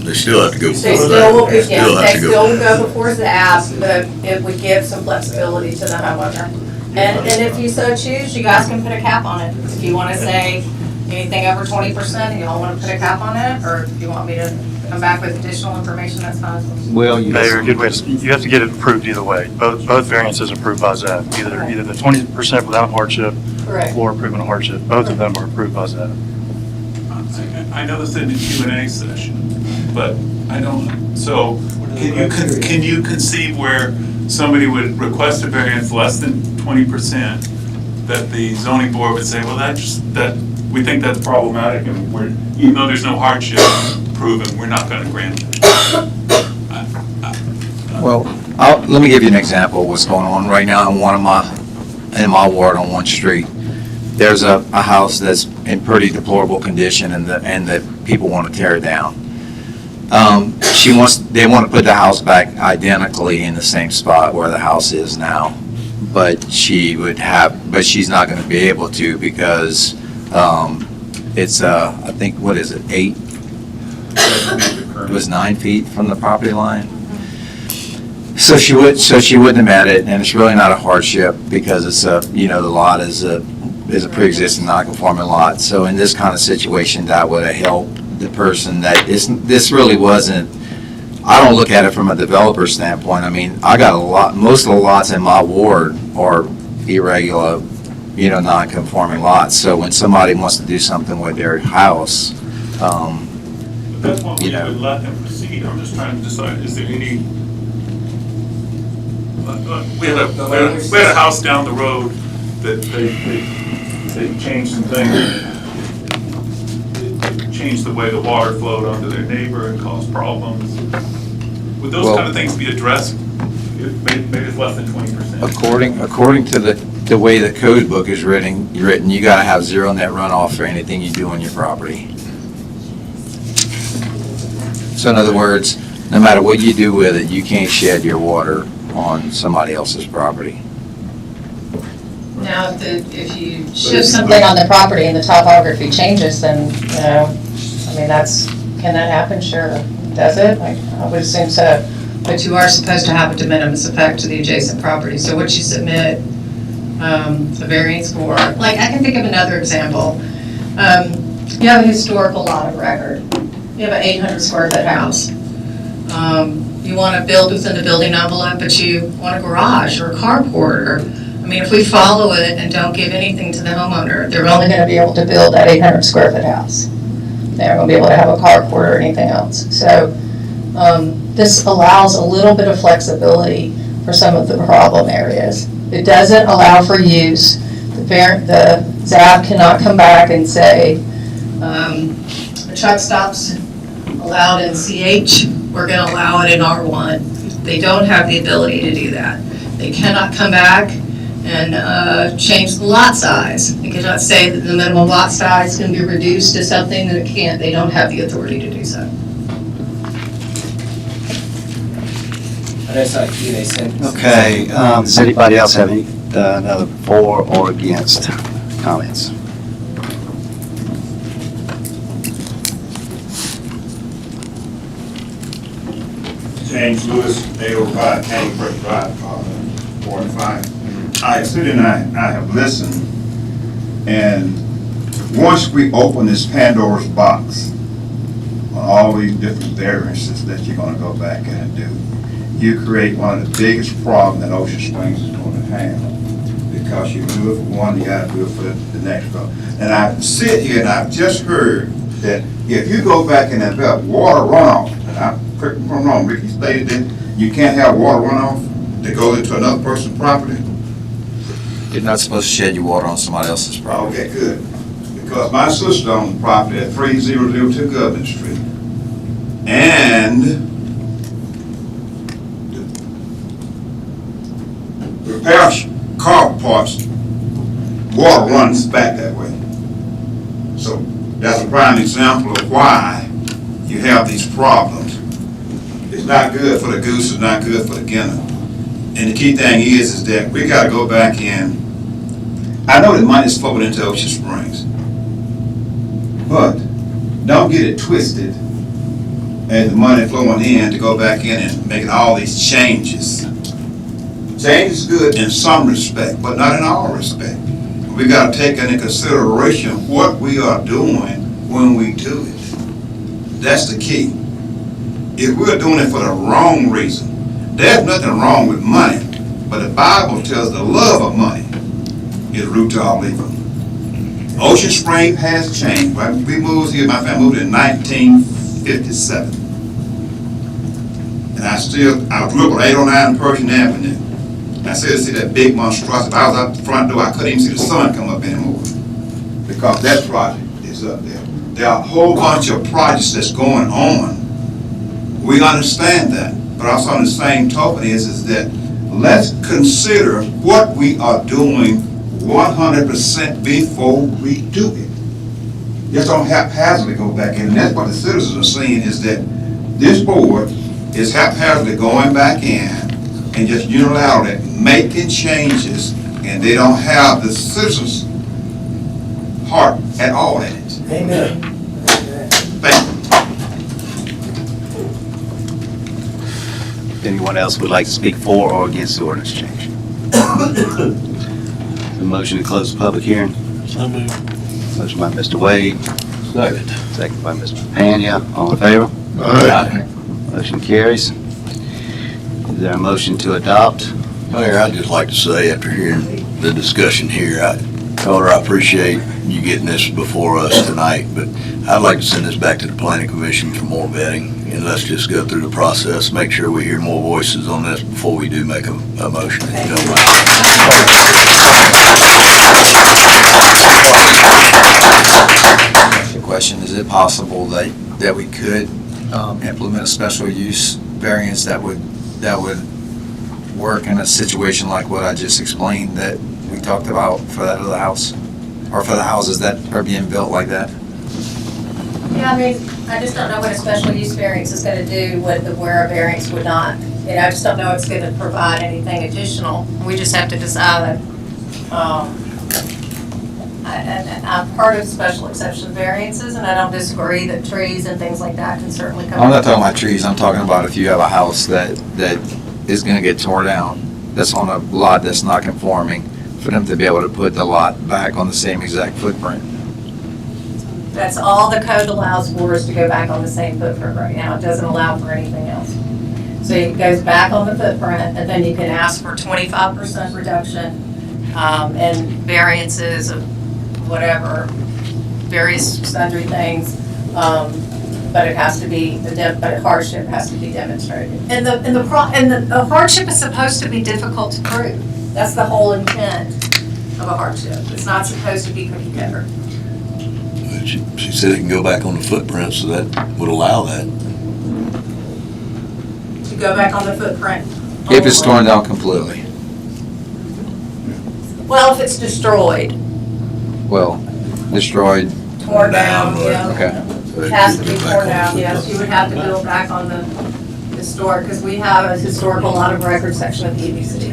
They still have to go.
They still will,
They still have
they
to go.
still will go before ZAP, but it would give some flexibility to the homeowner. And if you so choose, you guys can put a cap on it. If you wanna say anything over 20%, you don't wanna put a cap on it, or if you want me to come back with additional information, that's fine.
Well,
Mayor, good way to, you have to get it approved either way. Both variances approved by ZAP, either the 20% without hardship
Correct.
or approving a hardship. Both of them are approved by ZAP.
I know this in the Q&A session, but I don't, so can you conceive where somebody would request a variance less than 20%, that the zoning board would say, well, we think that's problematic, and even though there's no hardship proven, we're not gonna grant it.
Well, let me give you an example of what's going on right now in my ward on 1 street. There's a house that's in pretty deplorable condition, and the people want to tear it down. They want to put the house back identically in the same spot where the house is now, but she's not going to be able to because it's I think, what is it, 8? It was 9 feet from the property line. So she wouldn't have met it, and it's really not a hardship because it's the lot is a pre-existing non-conforming lot. So in this kind of situation, that would have helped the person that this really wasn't. I don't look at it from a developer standpoint. I mean, I got most of the lots in my ward are irregular, non-conforming lots. So when somebody wants to do something with their house,
That's one we would let them proceed. I'm just trying to decide, is there any, we had a house down the road that they changed some things. It changed the way the water flowed onto their neighbor and caused problems. Would those kind of things be addressed if maybe it's less than 20%?
According to the way the code book is written, you got to have zero net runoff for anything you do on your property. So in other words, no matter what you do with it, you can't shed your water on somebody else's property.
Now, if you shift something on the property and the topography changes, then, can that happen? Sure. Does it? I would assume so. But you are supposed to have a de minimis effect to the adjacent property. So what you submit a variance for, I can think of another example. You have a historical lot of record. You have an 800 square foot house. You want to build within the building envelope, but you want a garage or a carport. If we follow it and don't give anything to the homeowner, they're only going to be able to build that 800 square foot house. They're going to be able to have a carport or anything else. So this allows a little bit of flexibility for some of the problem areas. It doesn't allow for use. The ZAP cannot come back and say, the truck stops allowed in CH, we're going to allow it in R1. They don't have the ability to do that. They cannot come back and change the lot size. They cannot say that the minimum lot size can be reduced to something that it can't. They don't have the authority to do so.
Okay, does anybody else have any, another for or against comments?
James Lewis, 805 Canningbrook Drive, Ward 5. I sit and I have listened, and once we open this Pandora's box on all these different variances that you're going to go back in and do, you create one of the biggest problems that Ocean Springs is going to have. Because you do it for one, you got to do it for the next one. And I sit here and I've just heard that if you go back and have water runoff, and I'm correct me if I'm wrong, Ricky stated that you can't have water runoff that goes into another person's property.
You're not supposed to shed your water on somebody else's property.
Okay, good. Because my sister owns property at 3002 Government Street. And the repair car parts, water runs back that way. So that's a prime example of why you have these problems. It's not good for the goose, it's not good for the gander. And the key thing is that we got to go back in. I know that money's flowing into Ocean Springs, but don't get it twisted and the money flowing in to go back in and making all these changes. Change is good in some respect, but not in all respect. We gotta take into consideration what we are doing when we do it. That's the key. If we're doing it for the wrong reason, there's nothing wrong with money, but the Bible tells the love of money is root to all evil. Ocean Spring has changed. When we moved here, my family moved in 1957. And I grew up on 809 Pershing Avenue. And I still see that big monstrosity. If I was out the front door, I couldn't even see the sun come up anymore. Because that project is up there. There are a whole bunch of projects that's going on. We understand that. But also on the same token is that let's consider what we are doing 100% before we do it. Just don't haphazardly go back in. And that's what the citizens are seeing, is that this board is haphazardly going back in and just unilaterally making changes, and they don't have the citizens' heart at all in it.
Amen.
Thank you.
Anyone else would like to speak for or against the ordinance change? The motion to close the public hearing.
So moved.
Motion by Mr. Wade,
Second.
second by Mr. Pena. All in favor?
Aye.
Motion carries. Is there a motion to adopt?
Mayor, I'd just like to say, after hearing the discussion here, I appreciate you getting this before us tonight, but I'd like to send this back to the planning commission for more vetting, and let's just go through the process, make sure we hear more voices on this before we do make a motion, if you don't mind.
The question, is it possible that we could implement a special use variance that would work in a situation like what I just explained that we talked about for that other house? Or for the houses that are being built like that?
Yeah, I mean, I just don't know what a special use variance is gonna do, where a variance would not. You know, I just don't know it's gonna provide anything additional. We just have to decide. I'm part of special exception variances, and I don't disagree that trees and things like that can certainly come.
I'm not talking about trees, I'm talking about if you have a house that is gonna get torn down, that's on a lot that's not conforming, for them to be able to put the lot back on the same exact footprint.
That's all the code allows for, is to go back on the same footprint right now. It doesn't allow for anything else. So it goes back on the footprint, and then you can ask for 25% reduction, and variances of whatever, various sundry things. But it has to be, but hardship has to be demonstrated. And the hardship is supposed to be difficult to prove. That's the whole intent of a hardship. It's not supposed to be cookie cutter.
She said it can go back on the footprint, so that would allow that.
To go back on the footprint.
If it's torn down completely.
Well, if it's destroyed,
Well, destroyed.
torn down, yeah.
Okay.
It has to be torn down, yes. You would have to build back on the historic, because we have a historical lot of record section of the EBC.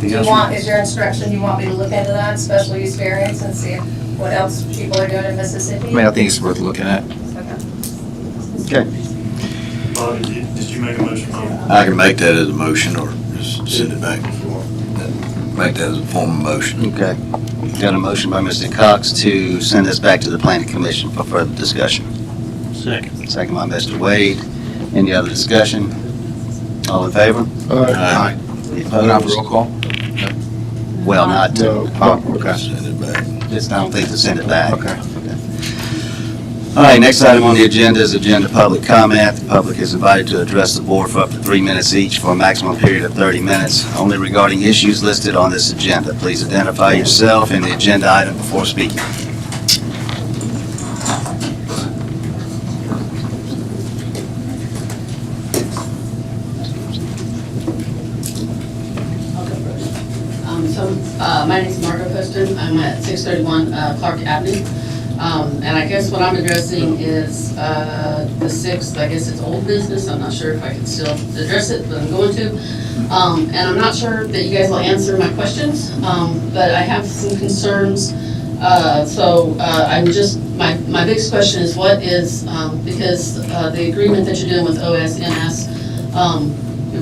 Is your instruction, you want me to look into that, special use variance, and see what else people are doing in Mississippi?
I mean, I think it's worth looking at.
Okay.
Bobby, did you make a motion?
I can make that as a motion or just send it back. Make that as a form of motion.
Okay. Got a motion by Mr. Cox to send this back to the planning commission for further discussion.
Second.
Second by Mr. Wade. Any other discussion? All in favor?
Aye.
Any
Not
opposed?
roll call?
Well, not to.
Oh, okay.
Send it back.
Just, I don't think to send it back.
Okay.
All right, next item on the agenda is agenda public comment. The public is invited to address the board for up to 3 minutes each for a maximum period of 30 minutes, only regarding issues listed on this agenda. Please identify yourself and the agenda item before speaking.
My name is Margo Poston. I'm at 631 Clark Avenue. And I guess what I'm addressing is the 6th, I guess it's old business. I'm not sure if I can still address it, but I'm going to. And I'm not sure that you guys will answer my questions, but I have some concerns I'm just, my biggest question is what is, because the agreement that you're doing with OSMS,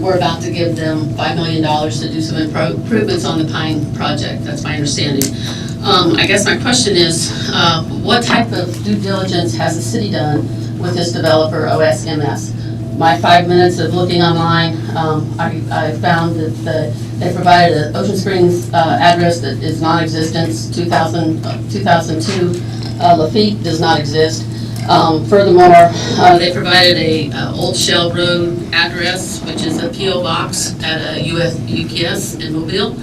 we're about to give them $5 million to do some improvements on the Pine project, that's my understanding. I guess my question is, what type of due diligence has the city done with this developer, OSMS? My 5 minutes of looking online, I found that they provided an Ocean Springs address that is non-existent, 2002 Lafitte does not exist. Furthermore, they provided a Old Shell Road address, which is a P.O. box at a UPS in Mobile.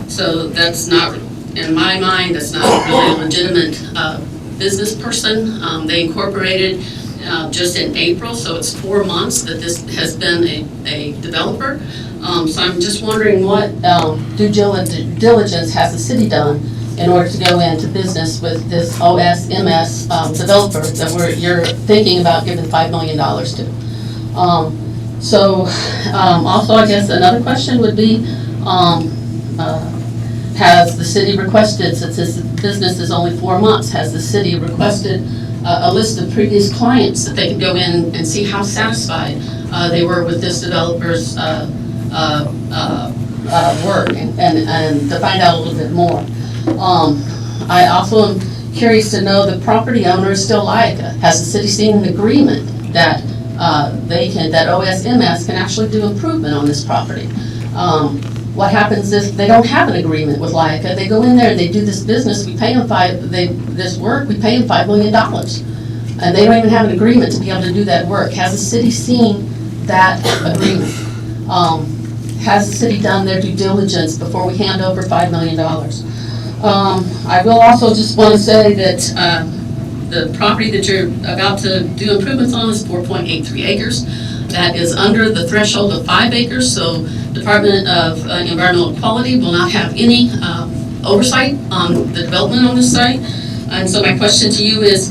So that's not, in my mind, that's not really a legitimate business person. They incorporated just in April, so it's 4 months that this has been a developer. So I'm just wondering what due diligence has the city done in order to go into business with this OSMS developer that you're thinking about giving $5 million to. Also, I guess another question would be, has the city requested, since this business is only 4 months, has the city requested a list of previous clients that they could go in and see how satisfied they were with this developer's work and to find out a little bit more. I also am curious to know the property owner is still Leica. Has the city seen an agreement that that OSMS can actually do improvement on this property? What happens if they don't have an agreement with Leica? They go in there and they do this business, we pay them this work, we pay them $5 million. And they don't even have an agreement to be able to do that work. Has the city seen that agreement? Has the city done their due diligence before we hand over $5 million? I will also just want to say that the property that you're about to do improvements on is 4.83 acres. That is under the threshold of 5 acres, so Department of Environmental Quality will not have any oversight on the development on this site. And so my question to you is,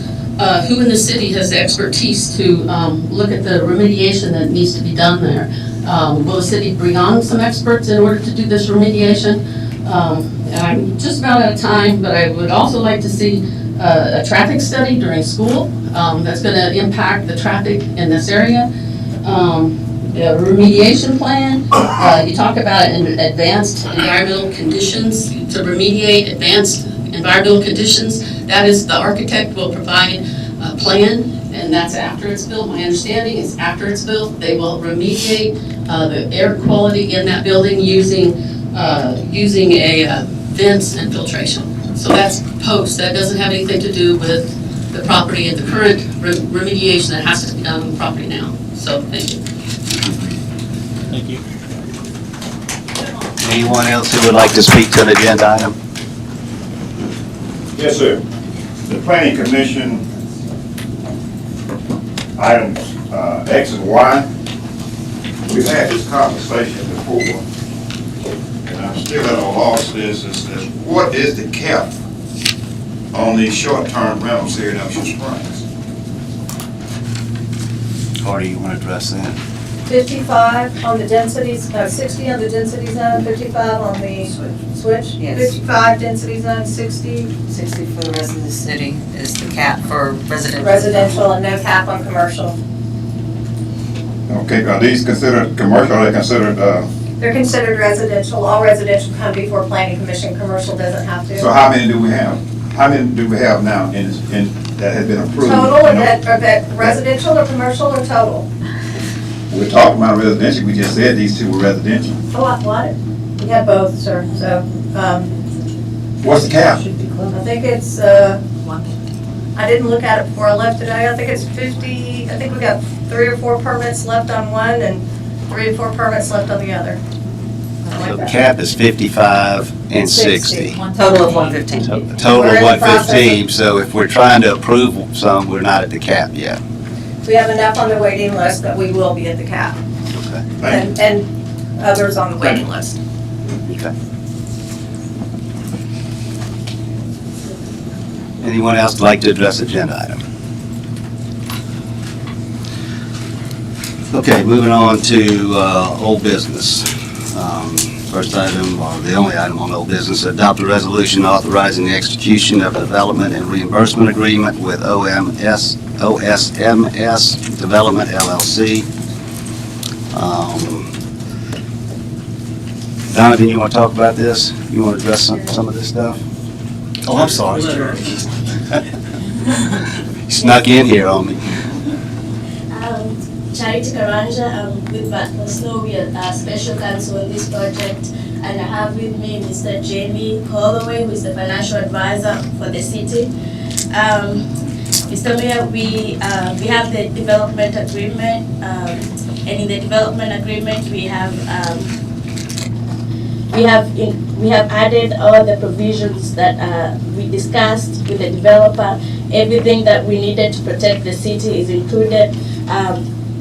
who in the city has the expertise to look at the remediation that needs to be done there? Will the city bring on some experts in order to do this remediation? And I'm just about out of time, but I would also like to see a traffic study during school that's going to impact the traffic in this area. A remediation plan, you talk about advanced environmental conditions, to remediate advanced environmental conditions. That is, the architect will provide a plan, and that's after it's built. My understanding is after it's built, they will remediate the air quality in that building using a vents and filtration. So that's post, that doesn't have anything to do with the property and the current remediation that has to be done on the property now. So, thank you.
Thank you. Anyone else who would like to speak to an agenda item?
Yes, sir. The planning commission, items X and Y, we've had this conversation before, and I'm still at a loss is what is the cap on these short-term rentals here in Ocean Springs?
Carter, you want to address that?
55 on the densities, 60 on the density zone, 55 on the switch?
Yes.
55 density zone, 60
60 for the rest of the city is the cap for residential.
residential, and no cap on commercial.
Okay, are these considered commercial, or are they considered,
They're considered residential. All residential come before planning commission, commercial doesn't have to.
so how many do we have? How many do we have now in that have been approved?
Total, or that residential or commercial or total?
We're talking about residential, we just said these two were residential.
Oh, what? We have both, sir, so,
What's the cap?
I think it's, I didn't look at it before I left today. I think it's 50, I think we got 3 or 4 permits left on one and 3 or 4 permits left on the other.
So the cap is 55 and 60.
Total of 115.
So a total of 115, so if we're trying to approve some, we're not at the cap yet.
We have enough on the waiting list that we will be at the cap.
Okay.
And others on the waiting list.
Okay. Anyone else like to address agenda item? Okay, moving on to old business. First item, or the only item on old business, adopt a resolution authorizing the execution of a development and reimbursement agreement with OSMS Development LLC. Donovan, you want to talk about this? You want to address some of this stuff? Oh, I'm sorry. Snuck in here on me.
Charity Karanja, I'm with Butler Snow, we are special counsel on this project, and I have with me Mr. Jamie Holloway, who is the financial advisor for the city. Mr. Mayor, we have the development agreement, and in the development agreement we have added all the provisions that we discussed with the developer. Everything that we needed to protect the city is included.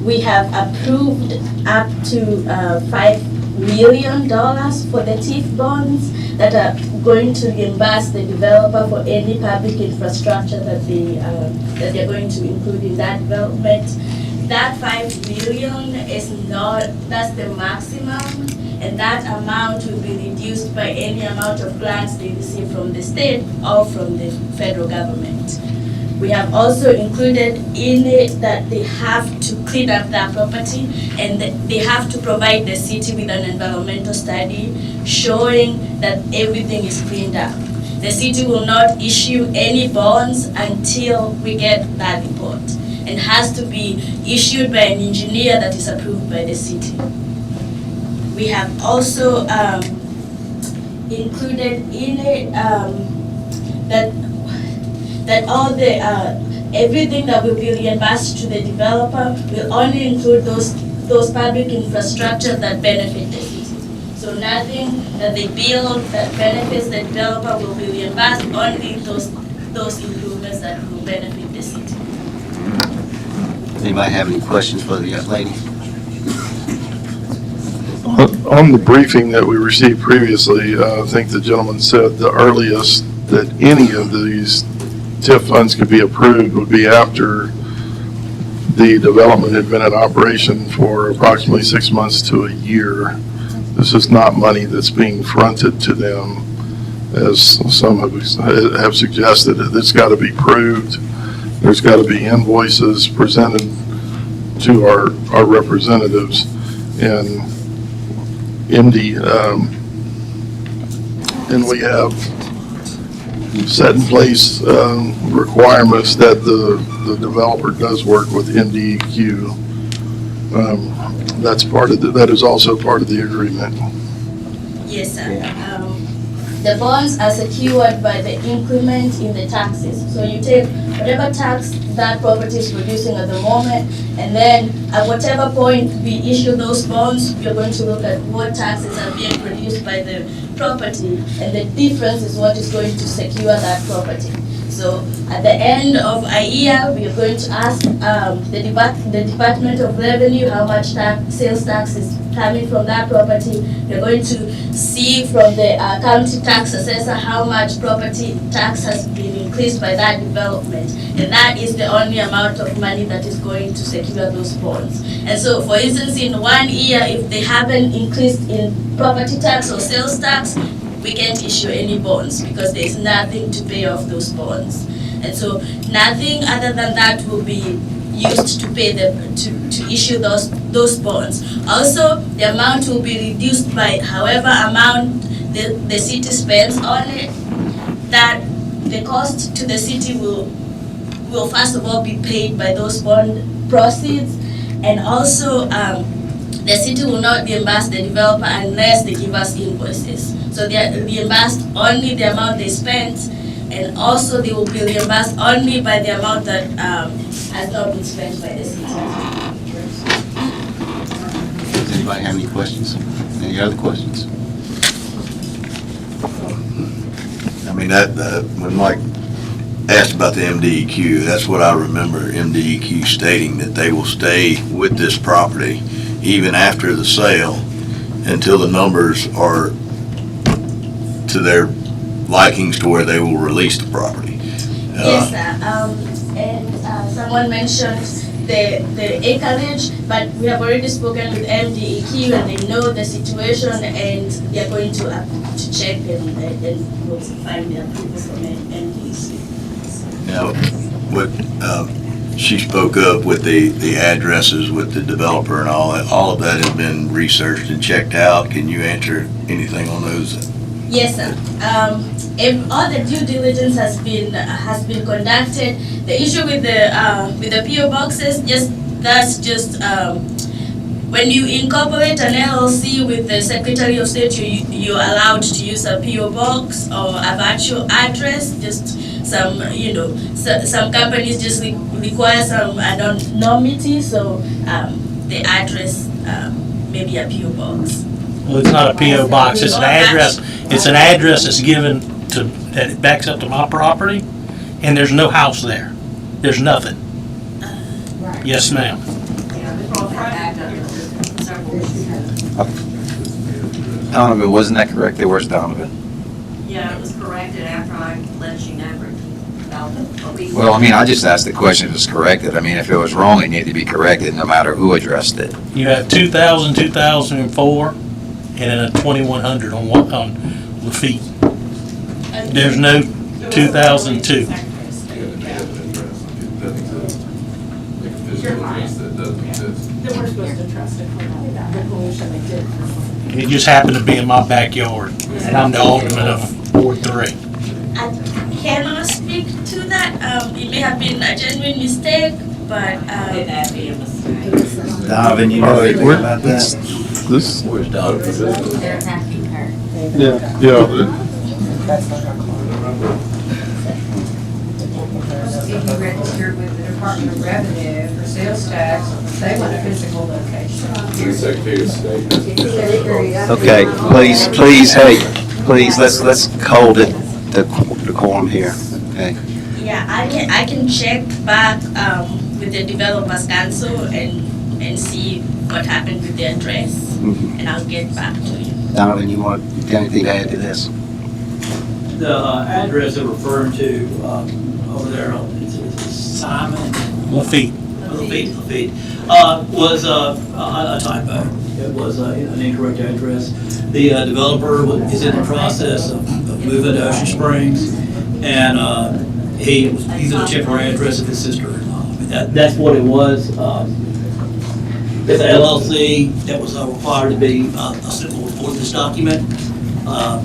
We have approved up to $5 million for the TIF bonds that are going to reimburse the developer for any public infrastructure that they're going to include in that development. That $5 million is not, that's the maximum, and that amount will be reduced by any amount of grants they receive from the state or from the federal government. We have also included in it that they have to clean up their property, and they have to provide the city with an environmental study showing that everything is cleaned up. The city will not issue any bonds until we get that report, and has to be issued by an engineer that is approved by the city. We have also included in it that all the everything that will be reimbursed to the developer will only include those public infrastructure that benefit the city. So nothing that they build that benefits the developer will be reimbursed, only those improvements that will benefit the city.
Anybody have any questions for the young lady?
On the briefing that we received previously, I think the gentleman said the earliest that any of these TIF funds could be approved would be after the development had been in operation for approximately 6 months to a year. This is not money that's being fronted to them, as some have suggested. It's got to be proved. There's got to be invoices presented to our representatives, and MD, and we have set in place requirements that the developer does work with MDEQ. That's part of that is also part of the agreement.
Yes, sir. The bonds are secured by the increment in the taxes. So you take whatever tax that property is producing at the moment, and then at whatever point we issue those bonds, we're going to look at what taxes are being produced by the property, and the difference is what is going to secure that property. So at the end of a year, we are going to ask the Department of Revenue how much sales tax is coming from that property. We're going to see from the county tax assessor how much property tax has been increased by that development. And that is the only amount of money that is going to secure those bonds. And so, for instance, in 1 year, if they haven't increased in property tax or sales tax, we can't issue any bonds because there's nothing to pay off those bonds. And so nothing other than that will be used to pay to issue those bonds. Also, the amount will be reduced by however amount the city spends on it. That the cost to the city will first of all be paid by those bond proceeds, and also the city will not reimburse the developer unless they give us invoices. So they are reimbursed only the amount they spent, and also they will be reimbursed only by the amount that has not been spent by the city.
Does anybody have any questions? Any other questions?
I mean, when Mike asked about the MDEQ, that's what I remember MDEQ stating, that they will stay with this property even after the sale until the numbers are to their likings to where they will release the property.
Yes, sir. And someone mentioned the acreage, but we have already spoken with MDEQ and they know the situation and they are going to check and we'll find the approval from MDEQ.
Now, what she spoke of with the addresses with the developer and all of that has been researched and checked out. Can you answer anything on those?
Yes, sir. If all the due diligence has been conducted, the issue with the PO boxes that's just when you incorporate an LLC with the Secretary of State, you're allowed to use a PO box or a virtual address. Just some some companies just require some anonymity, so the address maybe a PO box.
Well, it's not a PO box. It's an address. It's an address that's given to that it backs up to my property, and there's no house there. There's nothing. Yes, ma'am.
Donovan, wasn't that corrected? Where's Donovan?
Yeah, it was corrected after I let you know.
Well, I mean, I just asked the question if it's corrected. I mean, if it was wrong, it needed to be corrected no matter who addressed it.
You have 2000, 2004, and then a 2100 on Lafitte. There's no 2002.
Then we're supposed to trust it for the pollution they did.
It just happened to be in my backyard, and I'm the alderman of Ward 3.
I cannot speak to that. It may have been a genuine mistake, but
It may be a mistake.
Donovan, you know anything about that?
This,
Where's Donovan?
They're attacking her.
yeah,
If you registered with the Department of Revenue for sales tax, they want a physical location.
Secretary of State.
Okay, please, hey, please, let's hold it, the quorum here, okay?
yeah, I can check back with the developers council and see what happened with the address,
Mhm.
and I'll get back to you.
Donovan, you got anything to add to this?
The address they're referring to over there, it's Simon.
Lafitte.
Lafitte, was a typo. It was an incorrect address. The developer is in the process of moving to Ocean Springs, and he was using a temporary address of his sister-in-law. That's what it was. It's an LLC that was required to be assembled for this document. I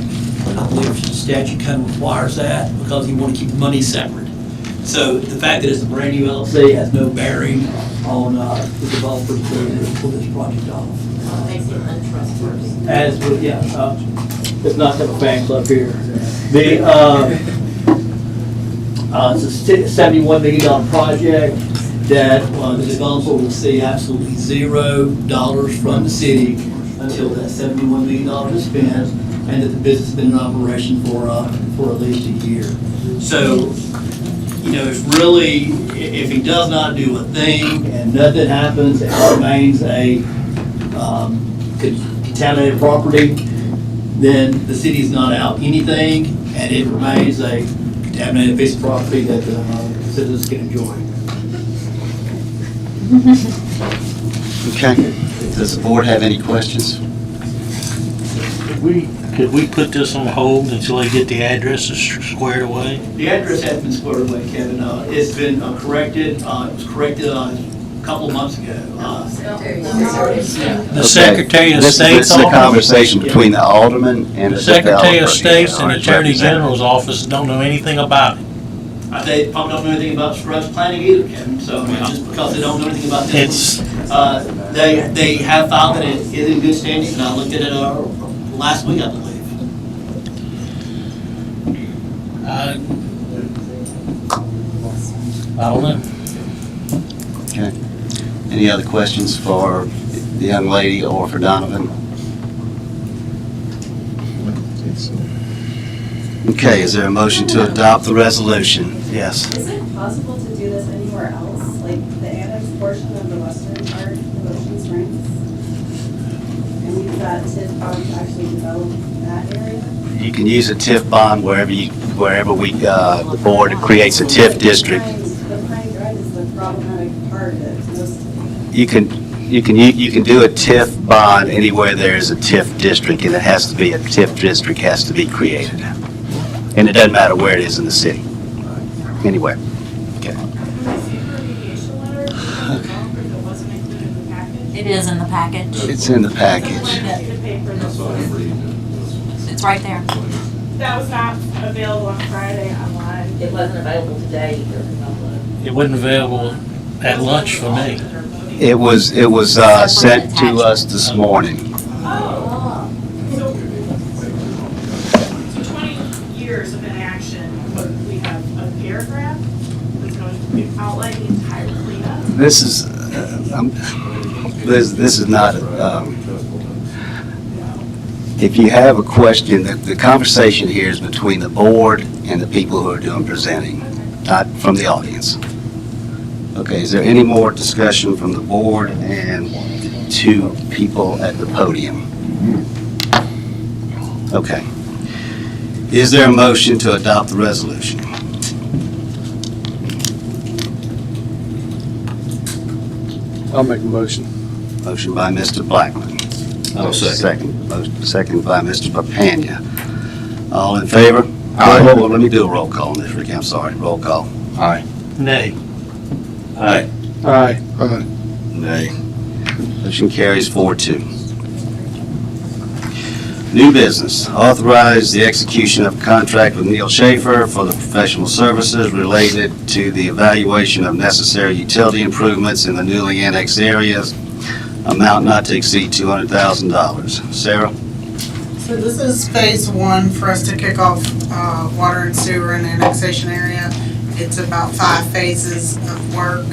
believe the statute kind of requires that because you want to keep the money separate. So the fact that it's a brand new LLC has no bearing on the developer's ability to pull this project off.
Makes it untrustworthy.
As with, it's not have a fan club here. The, it's a $71 million project that the developer will see absolutely $0 from the city until that $71 million is spent and that the business has been in operation for at least a year. So, it's really, if he does not do a thing and nothing happens and it remains a contaminated property, then the city's not out anything and it remains a contaminated piece of property that the citizens can enjoy.
Okay, does the board have any questions?
Could we put this on hold until they get the addresses squared away?
The address has been squared away, Kevin. It's been corrected. It was corrected a couple of months ago.
The Secretary of State's
This is a
office?
conversation between the alderman and the
Secretary of
developer.
State's and Attorney General's office don't know anything about it.
They probably don't know anything about scrubs planning either, Kevin. So, just because they don't know anything about this. They have filed that it is in good standing, and I looked at it last week, I believe.
I don't know.
Okay. Any other questions for the young lady or for Donovan? Okay, is there a motion to adopt the resolution? Yes.
Is it possible to do this anywhere else, like the annexed portion of the western part of Ocean Springs? And use that TIF bond to actually develop that area?
You can use a TIF bond wherever the board creates a TIF district.
The Pine Drive is the problematic part of it.
You can do a TIF bond anywhere there is a TIF district, and it has to be, a TIF district has to be created. And it doesn't matter where it is in the city. Anywhere. Okay.
It is in the package.
It's in the package.
It's right there.
That was not available on Friday online.
It wasn't available today either.
It wasn't available at lunch for me.
It was sent to us this morning.
So 20 years of inaction, but we have a paragraph that's going to outline the entire cleanup.
This is not, if you have a question, the conversation here is between the board and the people who are doing presenting, not from the audience. Okay, is there any more discussion from the board and two people at the podium? Okay. Is there a motion to adopt the resolution?
I'll make a motion.
Motion by Mr. Blackman.
I'll second.
Second by Mr. Papania. All in favor? Well, let me do a roll call on this, Ricky, I'm sorry. Roll call.
Aye.
Nay.
Aye.
Aye.
Nay. Motion carries 4-2. New business, authorize the execution of a contract with Neil Schaefer for the professional services related to the evaluation of necessary utility improvements in the newly annexed areas, amount not to exceed $200,000. Sarah?
So this is phase one for us to kick off water and sewer in the annexation area. It's about 5 phases of work.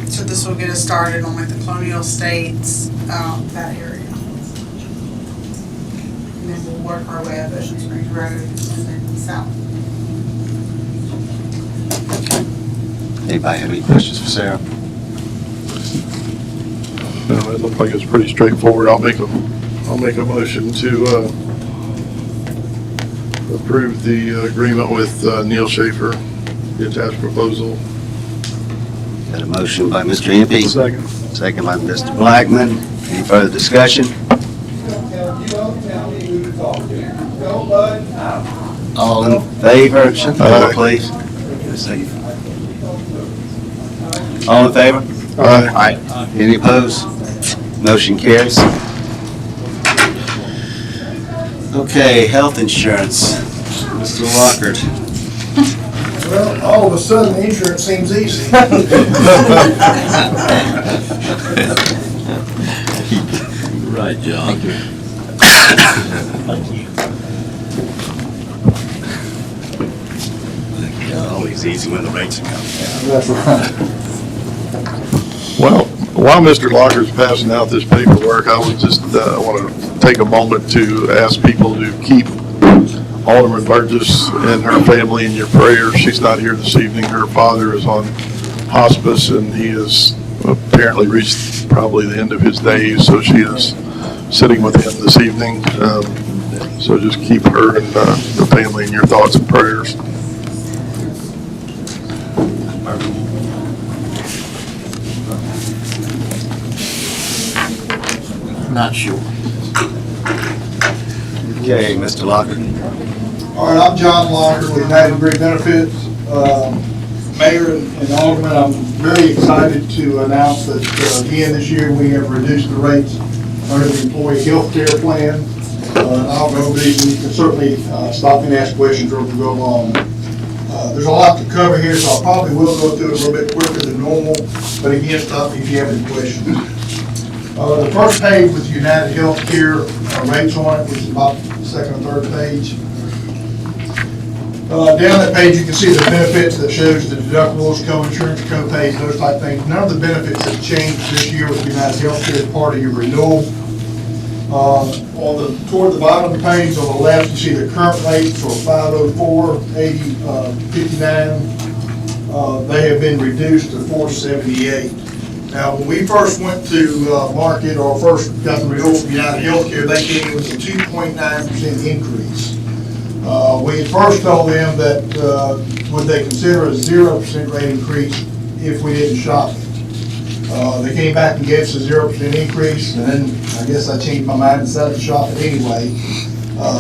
So this will get us started on like the colonial estates, that area. And then we'll work our way up Ocean Springs Road and then south.
Anybody have any questions for Sarah?
No, it looked like it's pretty straightforward. I'll make a motion to approve the agreement with Neil Schaefer, the attached proposal.
Got a motion by Mr. Impey.
Second.
Second by Mr. Blackman. Any further discussion? All in favor? Shut the door, please. Give a second. All in favor?
Aye.
Any opposed? Motion carries. Okay, health insurance. Mr. Lockard.
Well, all of a sudden, insurance seems easy.
Right, John.
Thank you.
Always easy when the rates come.
Well, while Mr. Locker's passing out this paperwork, I would just want to take a moment to ask people to keep Alderman Burgess and her family in your prayers. She's not here this evening. Her father is on hospice, and he has apparently reached probably the end of his days, so she is sitting with him this evening. So just keep her and the family in your thoughts and prayers.
Not sure.
Okay, Mr. Lockard.
All right, I'm John Locker with United Great Benefits. Mayor and Alderman, I'm very excited to announce that again this year we have reduced the rates under the employee health care plan. I'll go over these, and you can certainly stop and ask questions or we'll go along. There's a lot to cover here, so I probably will go through it a little bit quicker than normal, but again, stop me if you have any questions. The first page with United Healthcare rates on it, which is about the second or third page. Down that page, you can see the benefits that shows the deductibles, co-insurance, co-pays, those type of things. None of the benefits have changed this year with United Healthcare as part of your renewal. Toward the bottom of the page on the left, you see the current rates for 504, 80, 59. They have been reduced to 478. Now, when we first went to market or first got the renewal from United Healthcare, they came in with a 2.9% increase. We had first told them that would they consider a 0% rate increase if we didn't shop it. They came back and gave us a 0% increase, and then I guess I changed my mind and decided to shop it anyway.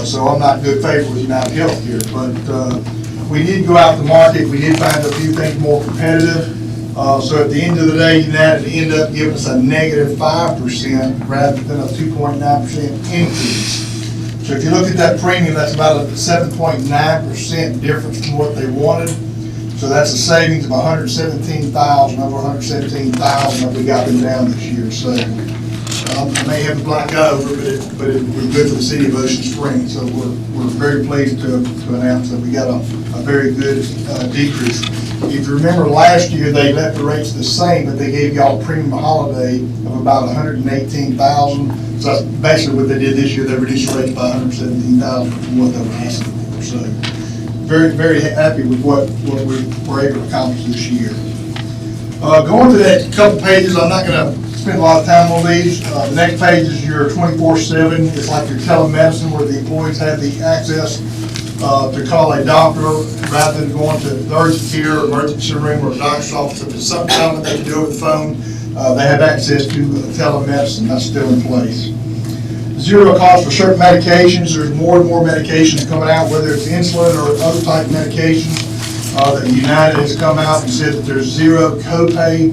So I'm not in good favor with United Healthcare, but we did go out to market. We did find a few things more competitive. So at the end of the day, United ended up giving us a negative 5% rather than a 2.9% increase. So if you look at that premium, that's about a 7.9% difference from what they wanted. So that's a savings of $117,000, over $117,000 that we got them down this year. So I may have a black eye over it, but it was good for the city of Ocean Springs. So we're very pleased to announce that we got a very good decrease. If you remember last year, they left the rates the same, but they gave y'all a premium holiday of about $118,000. So that's basically what they did this year. They reduced the rates by $117,000 from what they were asking for. So very, very happy with what we were able to accomplish this year. Going to that couple pages, I'm not going to spend a lot of time on these. The next page is your 24/7. It's like your telemedicine where the employees have the access to call a doctor rather than going to the urgent care, emergency room, or a doctor's office. If it's something common they can do over the phone, they have access to telemedicine. That's still in place. Zero cost for certain medications. There's more and more medications coming out, whether it's insulin or other type medications. That United has come out and said that there's zero copay,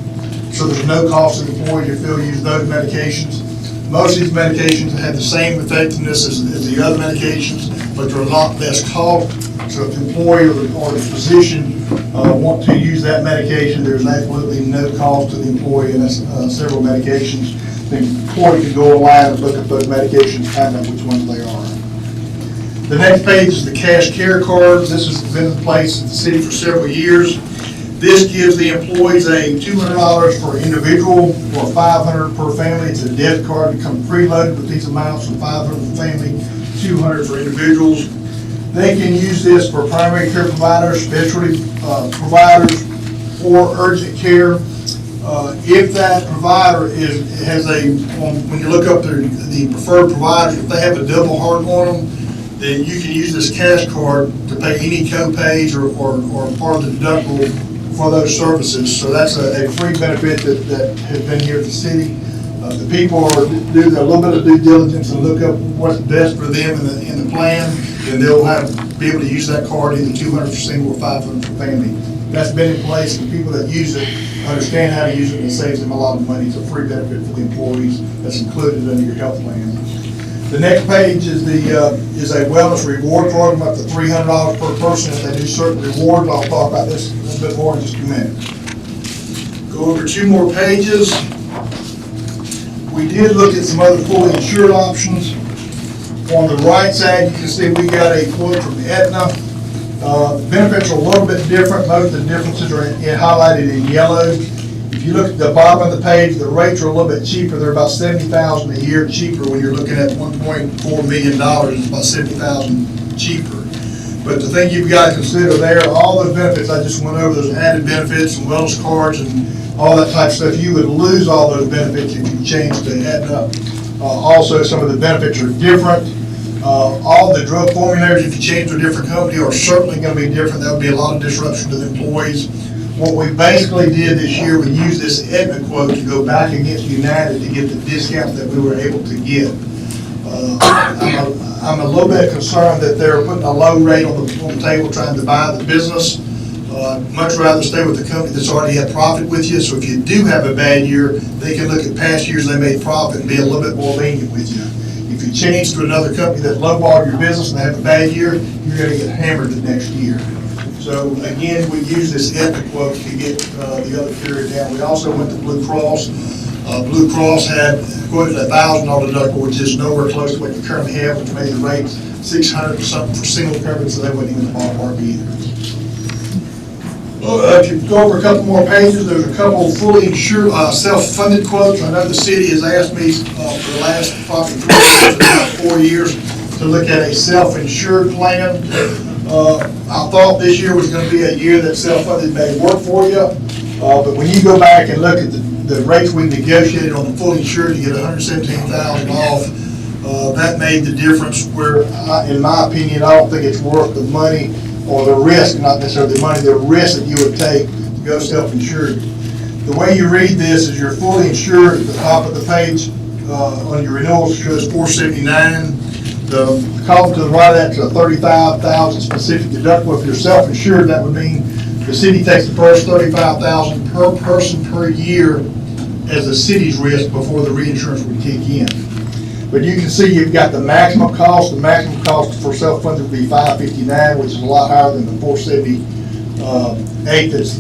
so there's no cost to the employee to use those medications. Most of these medications have the same effectiveness as the other medications, but they're a lot less cost. So if the employee or the physician want to use that medication, there's absolutely no cost to the employee, and that's several medications. The employee can go online and look at those medications, find out which ones they are. The next page is the cash care cards. This has been in place in the city for several years. This gives the employees a $200 for individual or $500 per family. It's a debit card that comes preloaded with these amounts of $500 for family, $200 for individuals. They can use this for primary care providers, specialty providers, or urgent care. If that provider when you look up the preferred providers, if they have a double heart on them, then you can use this cash card to pay any co-pays or part of the deductible for those services. So that's a free benefit that has been here at the city. The people do a little bit of due diligence and look up what's best for them in the plan, and they'll be able to use that card, either $200 for single or $500 for family. That's been in place, and the people that use it understand how to use it, and it saves them a lot of money. It's a free benefit for the employees that's included under your health plan. The next page is a wellness reward program up to $300 per person if they do certain rewards. I'll talk about this a little bit more in just a minute. Go over 2 more pages. We did look at some other fully insured options. On the right side, you can see we got a quote from Aetna. The benefits are a little bit different. Most of the differences are highlighted in yellow. If you look at the bottom of the page, the rates are a little bit cheaper. They're about $70,000 a year cheaper. When you're looking at $1.4 million, it's about $70,000 cheaper. But the thing you've got to consider there, all those benefits I just went over, those added benefits and wellness cards and all that type of stuff, you would lose all those benefits if you change to Aetna. Also, some of the benefits are different. All the drug formulators, if you change to a different company, are certainly going to be different. That would be a lot of disruption to the employees. What we basically did this year, we used this Aetna quote to go back against United to get the discount that we were able to get. I'm a little bit concerned that they're putting a low rate on the table trying to buy the business. Much rather stay with the company that's already had profit with you. So if you do have a bad year, they can look at past years they made profit and be a little bit more lenient with you. If you change to another company that lowballed your business and they have a bad year, you're going to get hammered the next year. So again, we use this Aetna quote to get the other carrier down. We also went to Blue Cross. Blue Cross had quoted a $1,000 deductible, which is nowhere close to what you currently have, which made the rate $600 or something for single coverage, so they wasn't even in the ballpark either. If you go over a couple more pages, there's a couple fully insured, self-funded quotes. I know the city has asked me for the last probably 4 years to look at a self-insured plan. I thought this year was going to be a year that self-funded may work for you, but when you go back and look at the rates we negotiated on the fully insured to get $117,000 off, that made the difference where, in my opinion, I don't think it's worth the money or the risk, not necessarily the money, the risk that you would take to go self-insured. The way you read this is you're fully insured at the top of the page, on your renewals, shows $479. The column to the right of that's a $35,000 specific deductible. If you're self-insured, that would mean the city takes the first $35,000 per person per year as the city's risk before the reinsurance would kick in. But you can see you've got the maximum cost. The maximum cost for self-funded would be $559, which is a lot higher than the $478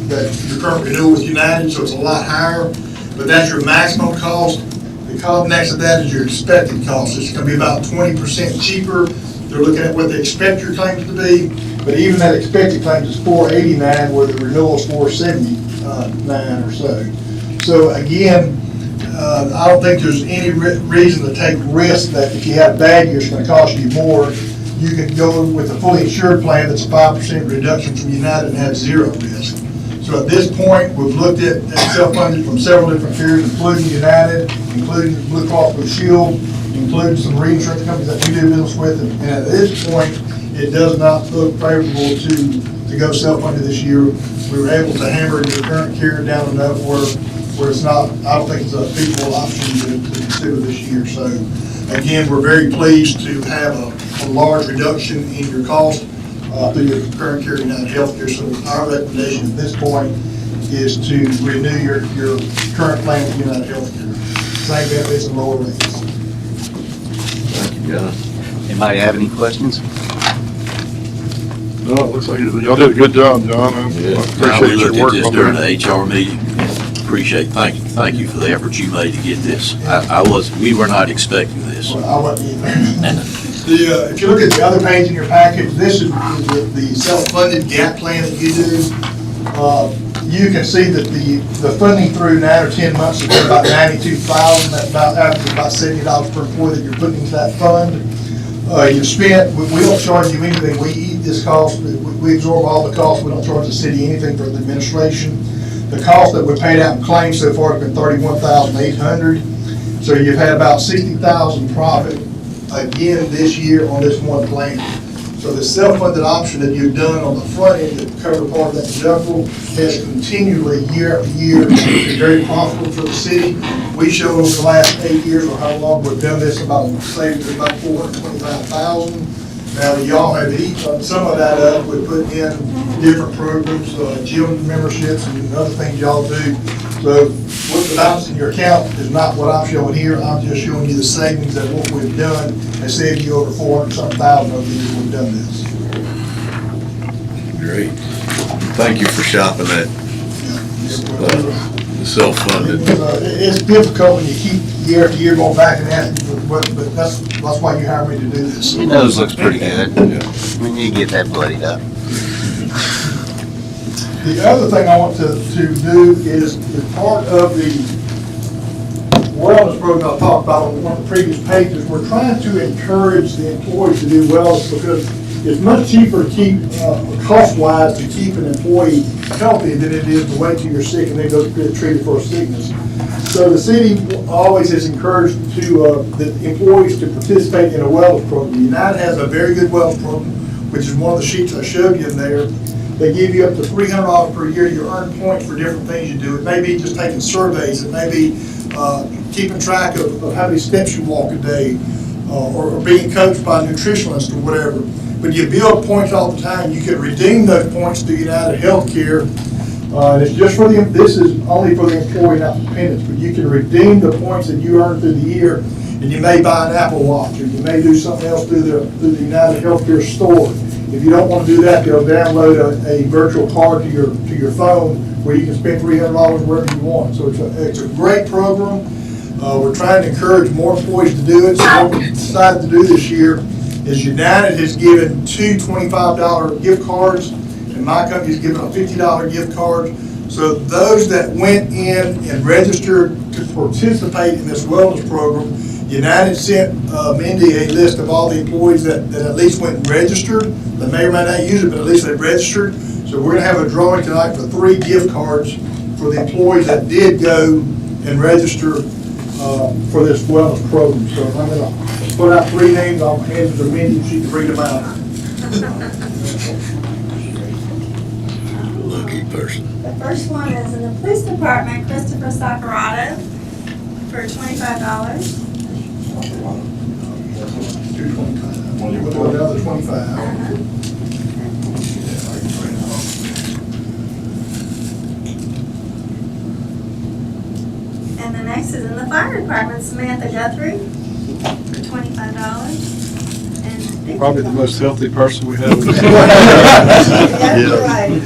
that your current renewal with United, so it's a lot higher. But that's your maximum cost. The column next to that is your expected cost. It's going to be about 20% cheaper. They're looking at what they expect your claims to be, but even that expected claims is $489, where the renewal is $479 or so. So again, I don't think there's any reason to take risk that if you have a bad year, it's going to cost you more. You can go with a fully insured plan that's a 5% reduction from United and have zero risk. So at this point, we've looked at self-funded from several different carriers, including United, including Blue Cross Blue Shield, including some reinsurance companies that we do business with. And at this point, it does not look favorable to go self-funded this year. We were able to hammer your current carrier down enough where it's not, I don't think it's a feasible option to consider this year. So again, we're very pleased to have a large reduction in your cost through your current carrier United Healthcare. So our recommendation at this point is to renew your current plan with United Healthcare. Same benefits and lower rates.
Thank you, John. Anybody have any questions?
No, it looks like y'all did a good job, John. I
We
appreciate your
looked
work
at this
on
during
that.
the HR meeting. Thank you for the effort you made to get this. We were not expecting this.
Well, I wasn't either. If you look at the other page in your package, this is the self-funded gap plan that you do. You can see that the funding through 9 or 10 months has been about $92,000. That's about $70 per employee that you're putting into that fund. You've spent, we don't charge you anything. We eat this cost. We absorb all the costs. We don't charge the city anything for the administration. The cost that we paid out in claims so far has been $31,800. So you've had about $60,000 profit again this year on this one plan. So the self-funded option that you've done on the front end to cover part of that deductible has continually, year after year, been very profitable for the city. We showed over the last 8 years or how long we've done this, about savings of about $425,000. Now, y'all have eaten some of that up. We put in different programs, gym memberships and other things y'all do. So what the balance in your account is not what I'm showing here. I'm just showing you the savings that what we've done has saved you over $400,000 over the years we've done this.
Great. Thank you for shopping that, the self-funded.
It's difficult when you keep year after year going back and asking for what, but that's why you hired me to do this.
Your nose looks pretty good. We need to get that bloodied up.
The other thing I want to do is part of the wellness program I talked about on one of the previous pages. We're trying to encourage the employees to do wellness because it's much cheaper to keep, cost-wise, to keep an employee healthy than it is to wait till you're sick and then go get treated for a sickness. So the city always has encouraged the employees to participate in a wellness program. United has a very good wellness program, which is one of the sheets I showed you in there. They give you up to $300 per year. You earn points for different things you do. It may be just taking surveys. It may be keeping track of how many steps you walk a day, or being coached by a nutritionist or whatever. But you build points all the time. You can redeem those points through United Healthcare. And it's just for this is only for the employee, not dependents. But you can redeem the points that you earn through the year, and you may buy an Apple Watch, or you may do something else through the United Healthcare store. If you don't want to do that, they'll download a virtual card to your phone where you can spend $300 wherever you want. So it's a great program. We're trying to encourage more employees to do it. So what we decided to do this year is United has given 2 $25 gift cards, and my company's given a $50 gift card. So those that went in and registered to participate in this wellness program, United sent Mindy a list of all the employees that at least went and registered. They may or may not use it, but at least they registered. So we're going to have a drawing tonight for 3 gift cards for the employees that did go and register for this wellness program. So I'm going to put out 3 names. I'll hand it to Mindy and she can read them out.
key person.
The first one is in the police department, Christopher Saccarato, for $25.
We'll do another 25.
And the next is in the fire department, Samantha Guthrie, for $25. And
Probably the most healthy person we have.
That's right.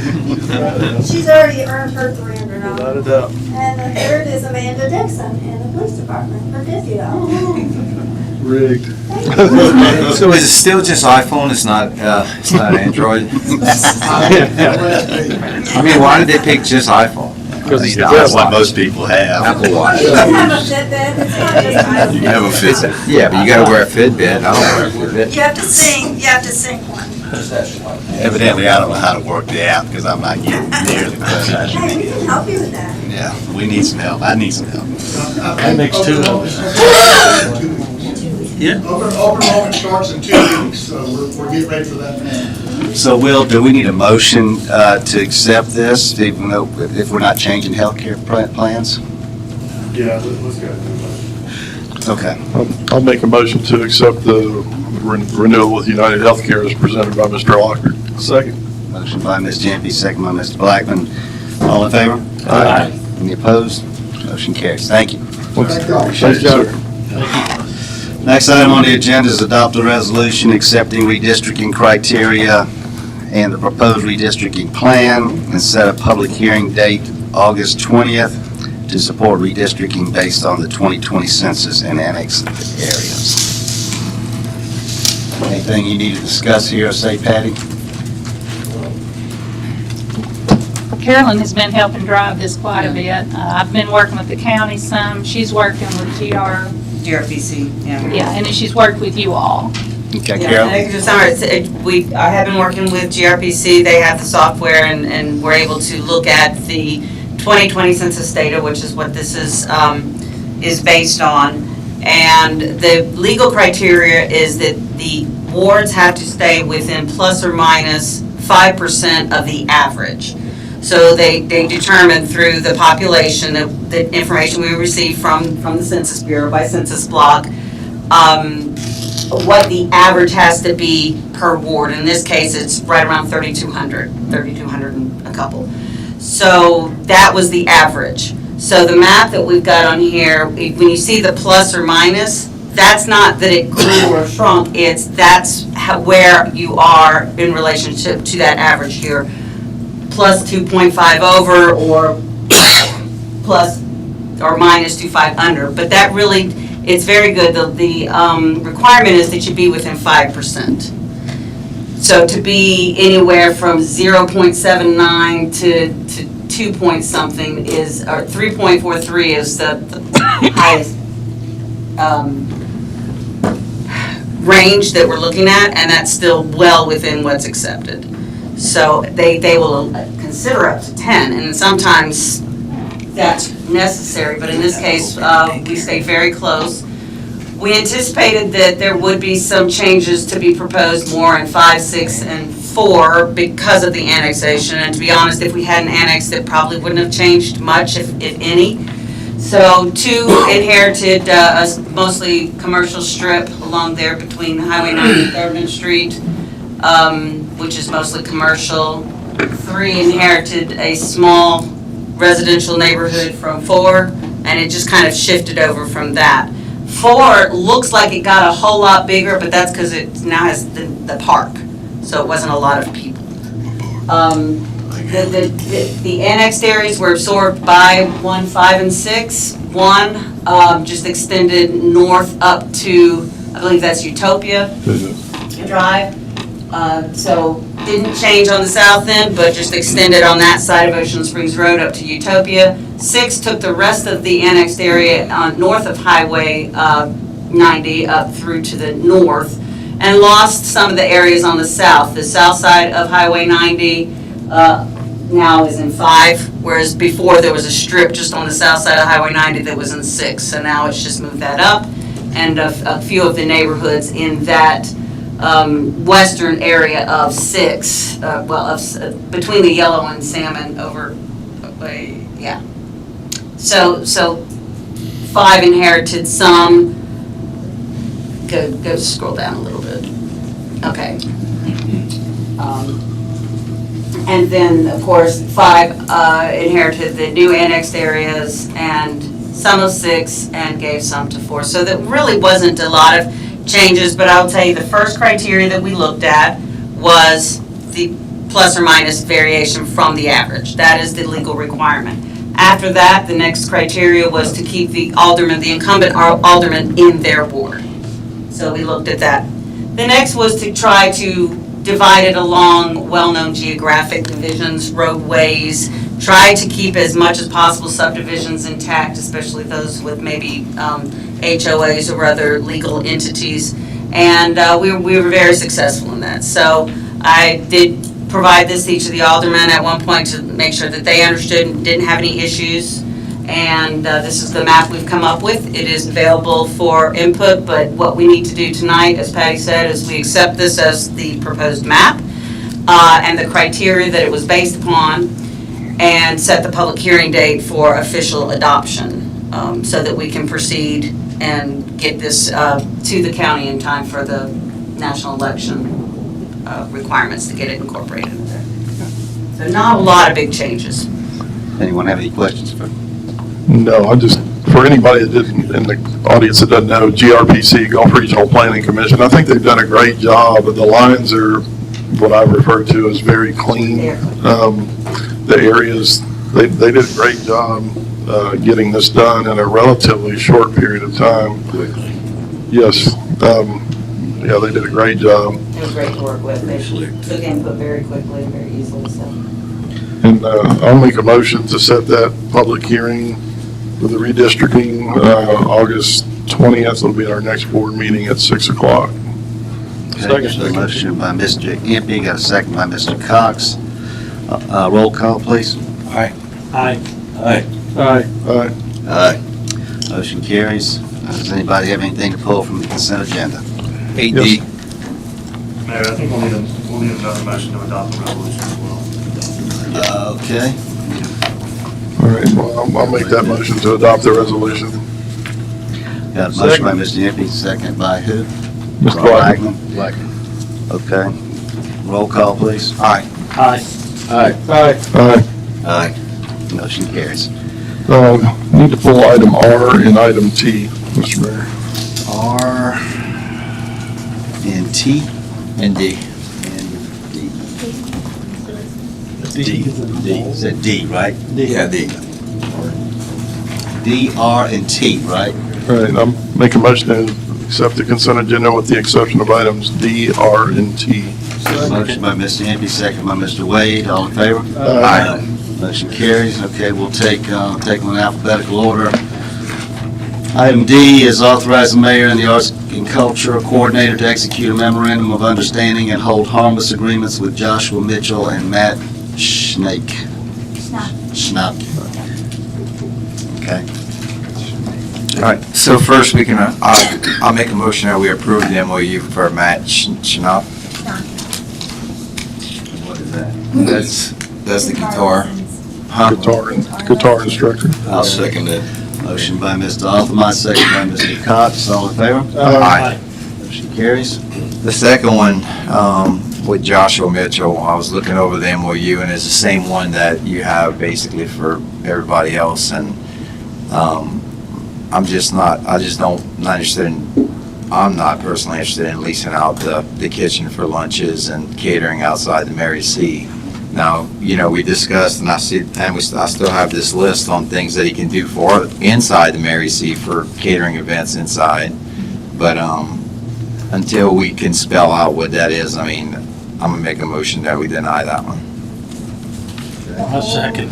She's already earned her $300.
Without a doubt.
And the third is Amanda Dixon in the police department for $50.
Rigged.
So is it still just iPhone? It's not Android? I mean, why did they pick just iPhone?
Because it's what most people have.
Apple Watch.
You can have a Fitbit, it's not just iPhone.
You have a Fitbit.
Yeah, but you gotta wear a Fitbit. I don't wear a Fitbit.
You have to sync one.
Evidently, I don't know how to work the app because I'm not getting near the question.
Hey, we can help you with that.
Yeah, we need some help. I need some help.
That makes two of us. Yeah.
Open enrollment starts in 2 weeks, so we're getting ready for that now.
So Will, do we need a motion to accept this, even though, if we're not changing healthcare plans?
Yeah, let's go.
Okay.
I'll make a motion to accept the renewal with United Healthcare as presented by Mr. Lockard. Second.
Motion by Ms. Gyamfi, second by Mr. Blackman. All in favor?
Aye.
Any opposed? Motion carries. Thank you.
Thank you.
Appreciate it, sir. Next item on the agenda is adopt a resolution accepting redistricting criteria and the proposed redistricting plan and set a public hearing date August 20th to support redistricting based on the 2020 census and annexed areas. Anything you need to discuss here, say, Patty?
Carolyn has been helping drive this quite a bit. I've been working with the county some. She's working with
GRPC, yeah.
Yeah, and then she's worked with you all.
Okay,
Yeah,
Carol?
and just sorry, I have been working with GRPC, they have the software, and we're able to look at the 2020 census data, which is what this is based on. And the legal criteria is that the wards have to stay within plus or minus 5% of the average. So they determine through the population, the information we receive from the Census Bureau by census block, what the average has to be per ward. In this case, it's right around 3,200 and a couple. So that was the average. So the map that we've got on here, when you see the plus or minus, that's not that it grew or shrunk, that's where you are in relationship to that average here. Plus 2.5 over or plus or minus 2.5 under. But that really, it's very good. The requirement is that you be within 5%. So to be anywhere from 0.79 to 2 point something is, or 3.43 is the highest range that we're looking at, and that's still well within what's accepted. So they will consider up to 10, and sometimes that's necessary, but in this case, we stayed very close. We anticipated that there would be some changes to be proposed more in 5, 6, and 4 because of the annexation, and to be honest, if we hadn't annexed, it probably wouldn't have changed much, if any. So 2 inherited a mostly commercial strip along there between Highway 9 and 3rd and Street, which is mostly commercial. 3 inherited a small residential neighborhood from 4, and it just kind of shifted over from that. 4 looks like it got a whole lot bigger, but that's because it now has the park, so it wasn't a lot of people. The annexed areas were absorbed by 1, 5, and 6. 1 just extended north up to, I believe that's Utopia Drive. So didn't change on the south end, but just extended on that side of Ocean Springs Road up to Utopia. 6 took the rest of the annexed area north of Highway 90 up through to the north, and lost some of the areas on the south. The south side of Highway 90 now is in 5, whereas before there was a strip just on the south side of Highway 90 that was in 6. So now it's just moved that up, and a few of the neighborhoods in that
western area of 6, between the yellow and salmon over, yeah. So 5 inherited some. Go scroll down a little bit. Okay. And then, of course, 5 inherited the new annexed areas, and some of 6, and gave some to 4. So that really wasn't a lot of changes, but I'll tell you, the first criteria that we looked at was the plus or minus variation from the average. That is the legal requirement. After that, the next criteria was to keep the alderman, the incumbent alderman, in their ward. So we looked at that. The next was to try to divide it along well-known geographic divisions, roadways, try to keep as much as possible subdivisions intact, especially those with maybe HOAs or other legal entities. And we were very successful in that. So I did provide this to each of the aldermen at one point to make sure that they understood and didn't have any issues. And this is the map we've come up with. It is available for input, but what we need to do tonight, as Patty said, is we accept this as the proposed map and the criteria that it was based upon, and set the public hearing date for official adoption so that we can proceed and get this to the county in time for the national election requirements to get it incorporated. So not a lot of big changes.
Anyone have any questions for?
No, I just, for anybody that didn't, in the audience that doesn't know, GRPC, Gulf Regional Planning Commission, I think they've done a great job. The lines are what I refer to as very clean. The areas, they did a great job getting this done in a relatively short period of time. Yes. Yeah, they did a great job.
It was great to work with. They took input very quickly and very easily. So.
And I'll make a motion to set that public hearing for the redistricting, August 20th. It'll be our next board meeting at 6 o'clock.
Second. Motion by Mr. Impey, got a second by Mr. Cox. Roll call, please.
Aye. Aye.
Aye. Aye. Aye.
Aye. Motion carries. Does anybody have anything to pull from the consent agenda?
8D.
Mayor, I think we'll need another motion to adopt the resolution as well.
Okay.
All right, well, I'll make that motion to adopt the resolution.
Got a motion by Mr. Impey, second by who?
Mr. Blackman.
Okay. Roll call, please.
Aye.
Aye.
Aye. Aye. Aye.
Aye. Motion carries.
Need to pull item R and item T, Mr. Mayor.
R and T
And D.
D. Is that D, right?
Yeah, D.
D, R, and T, right?
All right, I'm making a motion to accept the consent agenda with the exception of items D, R, and T.
Motion by Mr. Impey, second by Mr. Wade. All in favor?
Aye.
Motion carries. Okay, we'll take them in alphabetical order. Item D is authorize the mayor and the Arts and Culture Coordinator to execute a memorandum of understanding and hold harmless agreements with Joshua Mitchell and Matt Schnack. Okay.
All right, so first we can, I'll make a motion that we approve the MOU for Matt Schnapp.
What is that?
That's the guitar.
Guitar instructor.
I'll second it.
Motion by Mr. Aldermen, second by Mr. Cox. All in favor?
Aye.
Motion carries.
The second one, with Joshua Mitchell, I was looking over the MOU, and it's the same one that you have basically for everybody else, and I'm not personally interested in leasing out the kitchen for lunches and catering outside the Mary C. Now, we discussed, and I still have this list on things that he can do for inside the Mary C for catering events inside, but until we can spell out what that is, I'm gonna make a motion that we deny that one.
A second.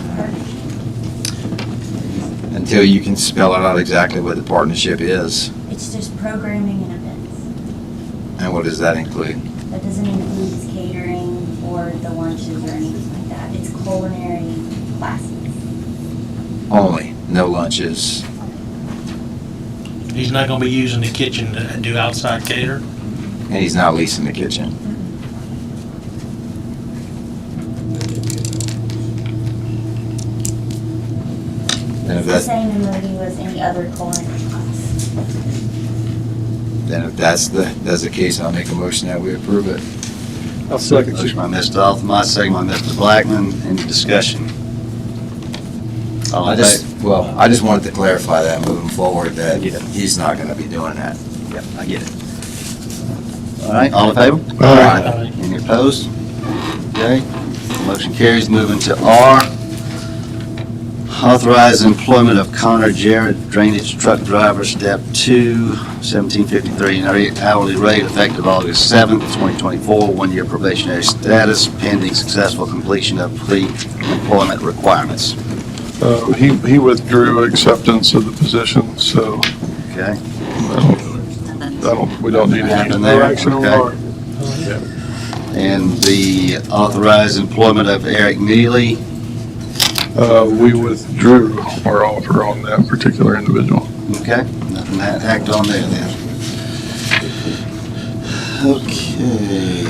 Until you can spell it out exactly what the partnership is.
It's just programming and events.
And what does that include?
That doesn't include catering or the lunches or anything like that. It's culinary classes.
Only, no lunches.
He's not gonna be using the kitchen to do outside cater?
And he's not leasing the kitchen. And if
The
that's,
same MOU as any other coroner costs.
then if that's the case, I'll make a motion that we approve it.
I'll second. Motion by Mr. Alderman, second by Mr. Blackman. Any discussion? All
I
in
just,
favor?
well, I just wanted to clarify that moving forward, that he's not gonna be doing that.
Yep, I get it. All right, all in favor?
Aye.
Any opposed? Okay, motion carries. Moving to R. Authorize employment of Connor Jarrett, drainage truck driver, step 2, $17.53 hourly rate, effective August 7th, 2024, 1-year probationary status, pending successful completion of pre-employment requirements.
He withdrew acceptance of the position, so
Okay?
we don't need any
Happened there,
action on
okay.
our.
And the authorized employment of Eric Neely.
We withdrew our offer on that particular individual.
Okay, nothing to act on there then. Okay.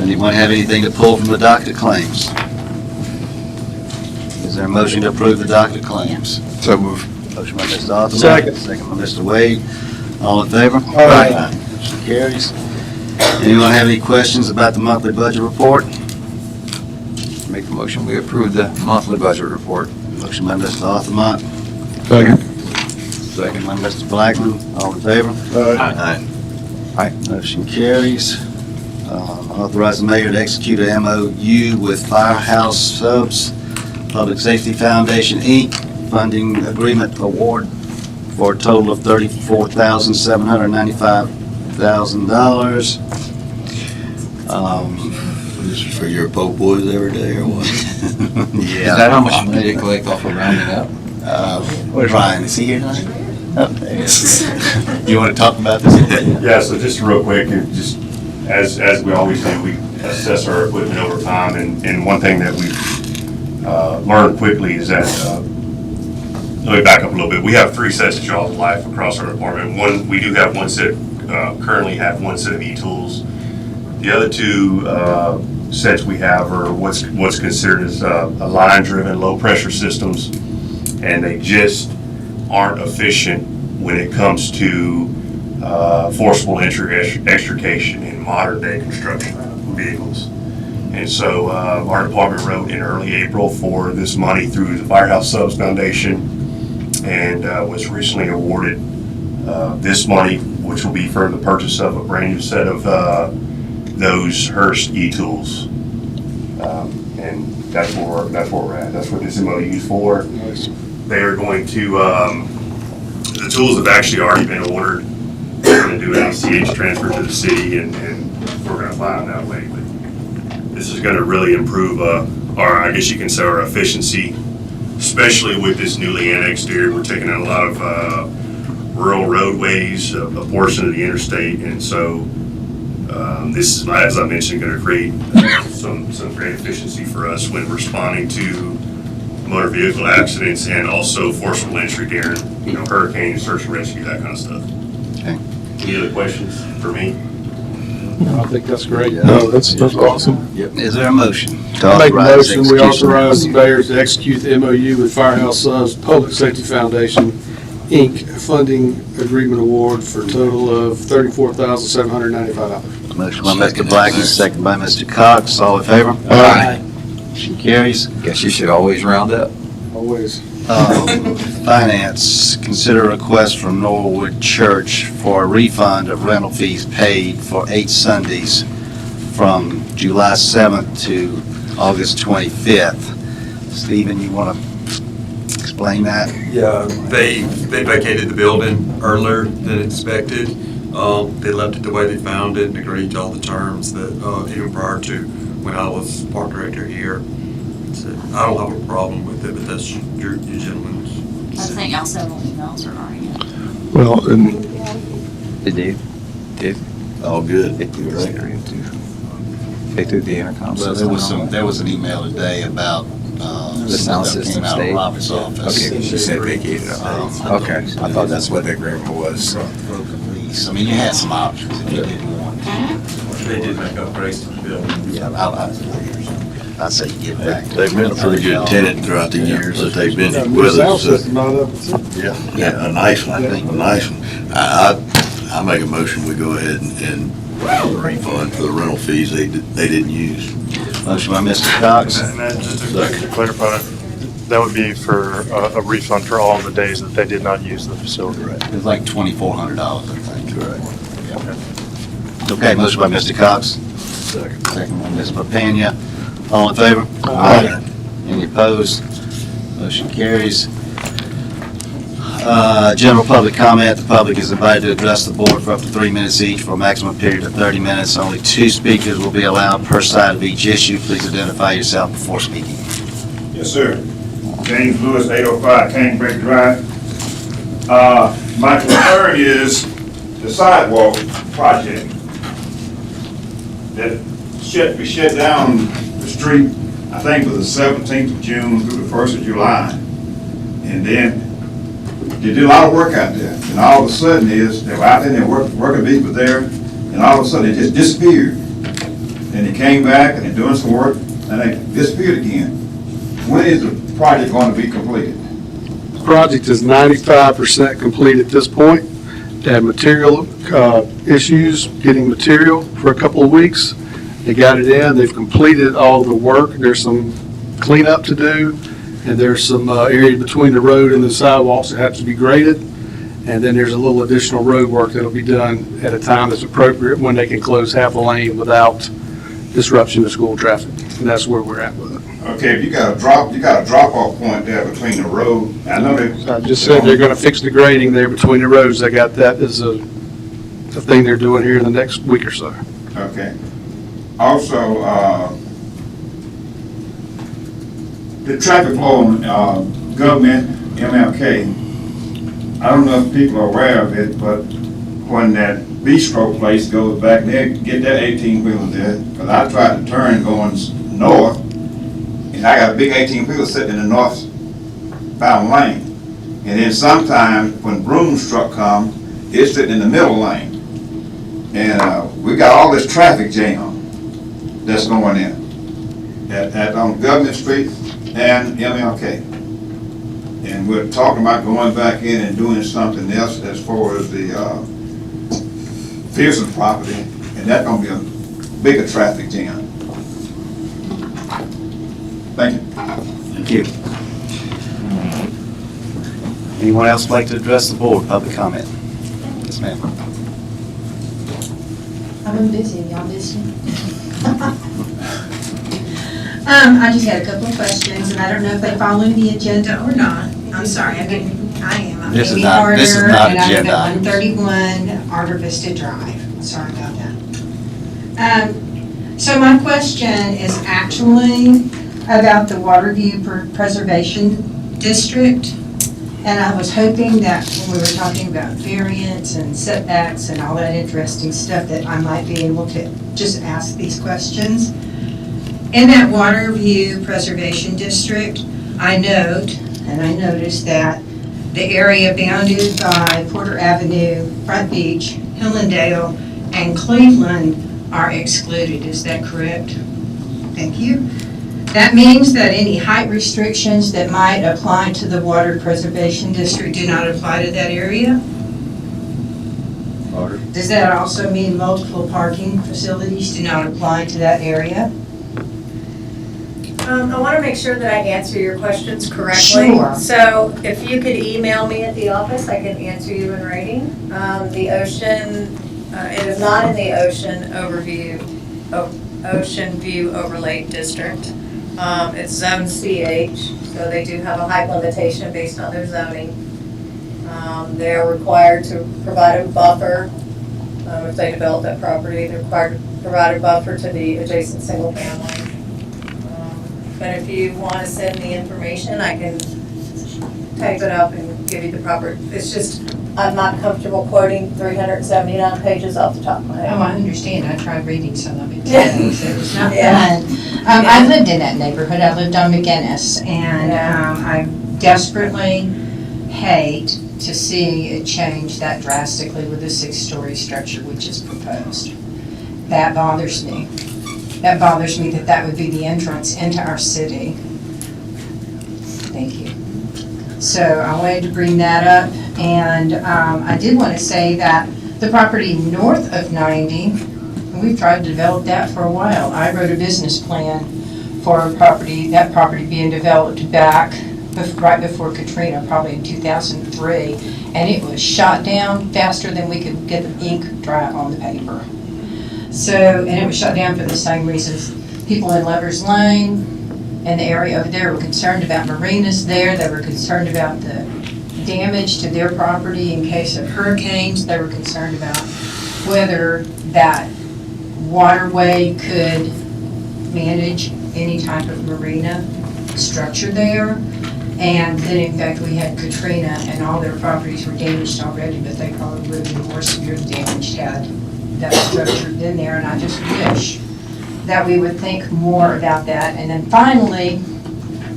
Anyone have anything to pull from the docket of claims? Is there a motion to approve the docket of claims?
So move.
Motion by Mr. Alderman.
Second.
Second by Mr. Wade. All in favor?
Aye.
Motion carries. Anyone have any questions about the monthly budget report?
Make a motion, we approve the monthly budget report.
Motion by Mr. Alderman.
Second.
Second by Mr. Blackman. All in favor?
Aye.
Aye. Motion carries. Authorize the mayor to execute a MOU with Firehouse Subs, Public Safety Foundation, Inc., funding agreement award for a total of $34,795,000.
This is for your po' boys every day or what?
Yeah.
Is that how much money they collect off of rounding up?
Where's Ryan? Is he here tonight? Oh, there he is. You want to talk about this a little bit?
Yeah, so just real quick, just as we always do, we assess our equipment over time, and one thing that we've learned quickly is that, let me back up a little bit, we have 3 sets of jaws of life across our department. One, we do have one set, currently have one set of e-tools. The other 2 sets we have are what's considered as line-driven, low-pressure systems, and they just aren't efficient when it comes to forcible extrication in modern-day construction vehicles. And so our department wrote in early April for this money through the Firehouse Subs Foundation, and was recently awarded this money, which will be for the purchase of a brand new set of those Hearst e-tools. And that's where we're at. That's what this MOU is for. They are going to, the tools have actually already been ordered. We're going to do an ACH transfer to the city, and we're going to buy them that way. But this is going to really improve our, I guess you can say, our efficiency, especially with this newly annexed area. We're taking out a lot of rural roadways, a portion of the interstate, and so this is, as I mentioned, going to create some great efficiency for us when responding to motor vehicle accidents and also forcible entry during, hurricane, search and rescue, that kind of stuff.
Okay.
Any other questions for me?
I think that's great. No, that's awesome.
Is there a motion? to
I make a
authorize
motion, we
execution?
authorize the mayor to execute the MOU with Firehouse Subs Public Safety Foundation, Inc., funding agreement award for a total of $34,795.
Motion by Mr. Blackman, second by Mr. Cox. All in favor?
Aye.
Motion carries.
Guess you should always round up.
Always.
Finance, consider a request from Norwood Church for a refund of rental fees paid for 8 Sundays from July 7th to August 25th. Stephen, you want to explain that?
Yeah, they vacated the building earlier than expected. They left it the way they found it and agreed to all the terms that, even prior to when I was park director here. So I don't have a problem with it, but that's your gentleman's.
I sent y'all several emails regarding it.
Well, and
Did
All good.
they threw the intercom
Well,
system
there was an email today about
The sound system
Came out of
stayed?
Robert's office.
Okay, she said vacated. Okay, I thought that's what the agreement was.
Broken lease. I mean, you had some options if you didn't want.
They did make upgrades to the building.
Yeah, I'd say you give it back.
They've been a pretty good tenant throughout the years that they've been
New
with
sound
us.
system not up, it's up.
Yeah, a nice one, a nice one. I make a motion, we go ahead and allow the refund for the rental fees they didn't use.
Motion by Mr. Cox.
And then just to clarify, that would be for a refund for all of the days that they did not use the facility.
It's like $2,400, I think. Correct. Okay, motion by Mr. Cox. Second by Ms. Papania. All in favor? Aye. Any opposed? Motion carries. General public comment. The public is invited to address the board for up to 3 minutes each for a maximum period of 30 minutes. Only 2 speakers will be allowed per side of each issue. Please identify yourself before speaking.
Yes, sir. James Lewis, 805 Canebrake Drive. My concern is the sidewalk project that we shut down the street, I think it was the 17th of June through the 1st of July. And then they did a lot of work out there. And all of a sudden they were out there and their working bees were there, and all of a sudden it just disappeared. And they came back and they're doing some work and they disappeared again. When is the project going to be completed?
The project is 95% complete at this point. They had material issues getting material for a couple of weeks. They got it in, they've completed all the work. There's some cleanup to do, and there's some area between the road and the sidewalks that have to be graded. And then there's a little additional road work that'll be done at a time that's appropriate when they can close half a lane without disruption to school traffic. And that's where we're at with it.
Okay, if you got a drop off point there between the road. I know they.
I just said they're gonna fix the grading there between the roads. They got that as a thing they're doing here in the next week or so.
Okay. Also, the traffic flow on government MLK, I don't know if people are aware of it, but when that bistro place goes back there, get that 18-wheeler there, because I tried to turn going north, and I got a big 18-wheeler sitting in the northbound lane. And then sometimes when Broom's truck comes, it's sitting in the middle lane. And we got all this traffic jam that's going in on Government Street and MLK. And we're talking about going back in and doing something else as far as the Pearson property, and that's going to be a bigger traffic jam. Thank you.
Thank you. Anyone else like to address the board? Public comment? Yes, ma'am.
I've been busy, y'all busy? I just had a couple of questions, and I don't know if they follow the agenda or not. I'm sorry, I'm
This is
Amy
not-
Carter,
this is not
and I live
agenda
at
items.
131 Arbor Vista Drive. Sorry about that. So my question is actually about the Waterview Preservation District. And I was hoping that when we were talking about variance and setbacks and all that interesting stuff, that I might be able to just ask these questions. In that Waterview Preservation District, I noticed that the area bounded by Porter Avenue, Front Beach, Hillendale, and Cleveland are excluded. Is that correct? Thank you. That means that any height restrictions that might apply to the Water Preservation District do not apply to that area? Does that also mean multiple parking facilities do not apply to that area?
I want to make sure that I answer your questions correctly.
Sure.
So if you could email me at the office, I can answer you in writing. The ocean, it is not in the Ocean View Overlay District. It's Zone CH, so they do have a height limitation based on their zoning. They are required to provide a buffer. If they develop that property, they're required to provide a buffer to the adjacent single family. But if you want to send the information, I can type it up and give you the proper, it's just I'm not comfortable quoting 379 pages off the top of my head.
Oh, I understand. I tried reading some of it today, so it was not
Yeah.
fun. I lived in that neighborhood. I lived on McGinnis, and I desperately hate to see it change that drastically with the 6-story structure which is proposed. That bothers me. That bothers me that would be the entrance into our city. Thank you. So I wanted to bring that up, and I did want to say that the property north of 90, we've tried to develop that for a while. I wrote a business plan for that property being developed back right before Katrina, probably in 2003, and it was shot down faster than we could get the ink dry on the paper. So, and it was shut down for the same reasons. People in Lovers Lane and the area over there were concerned about marinas there. They were concerned about the damage to their property in case of hurricanes. They were concerned about whether that waterway could manage any type of marina structure there. And then, in fact, we had Katrina, and all their properties were damaged already, but they probably would have been more severely damaged had that structure been there. And I just wish that we would think more about that. And then finally,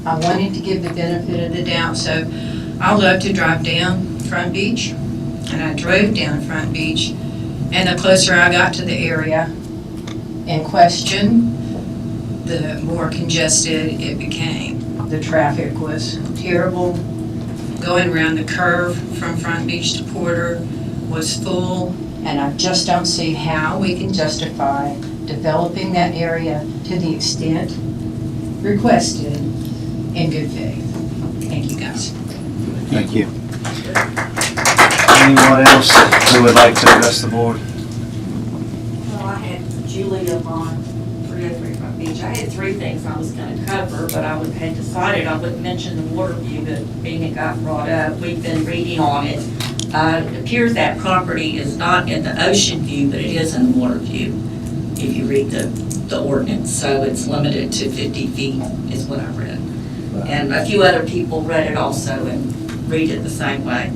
I wanted to give the benefit of the doubt. So I love to drive down Front Beach, and I drove down Front Beach, and the closer I got to the area in question, the more congested it became. The traffic was terrible. Going around the curve from Front Beach to Porter was full, and I just don't see how we can justify developing that area to the extent requested in good faith. Thank you, guys.
Thank you. Anyone else who would like to address the board?
Well, I had Julie up on 303 Front Beach. I had 3 things I was gonna cover, but had decided I wouldn't mention the water view, but being it got brought up, we've been reading on it. It appears that property is not in the ocean view, but it is in the water view, if you read the ordinance. So it's limited to 50 feet is what I read. And a few other people read it also and read it the same way.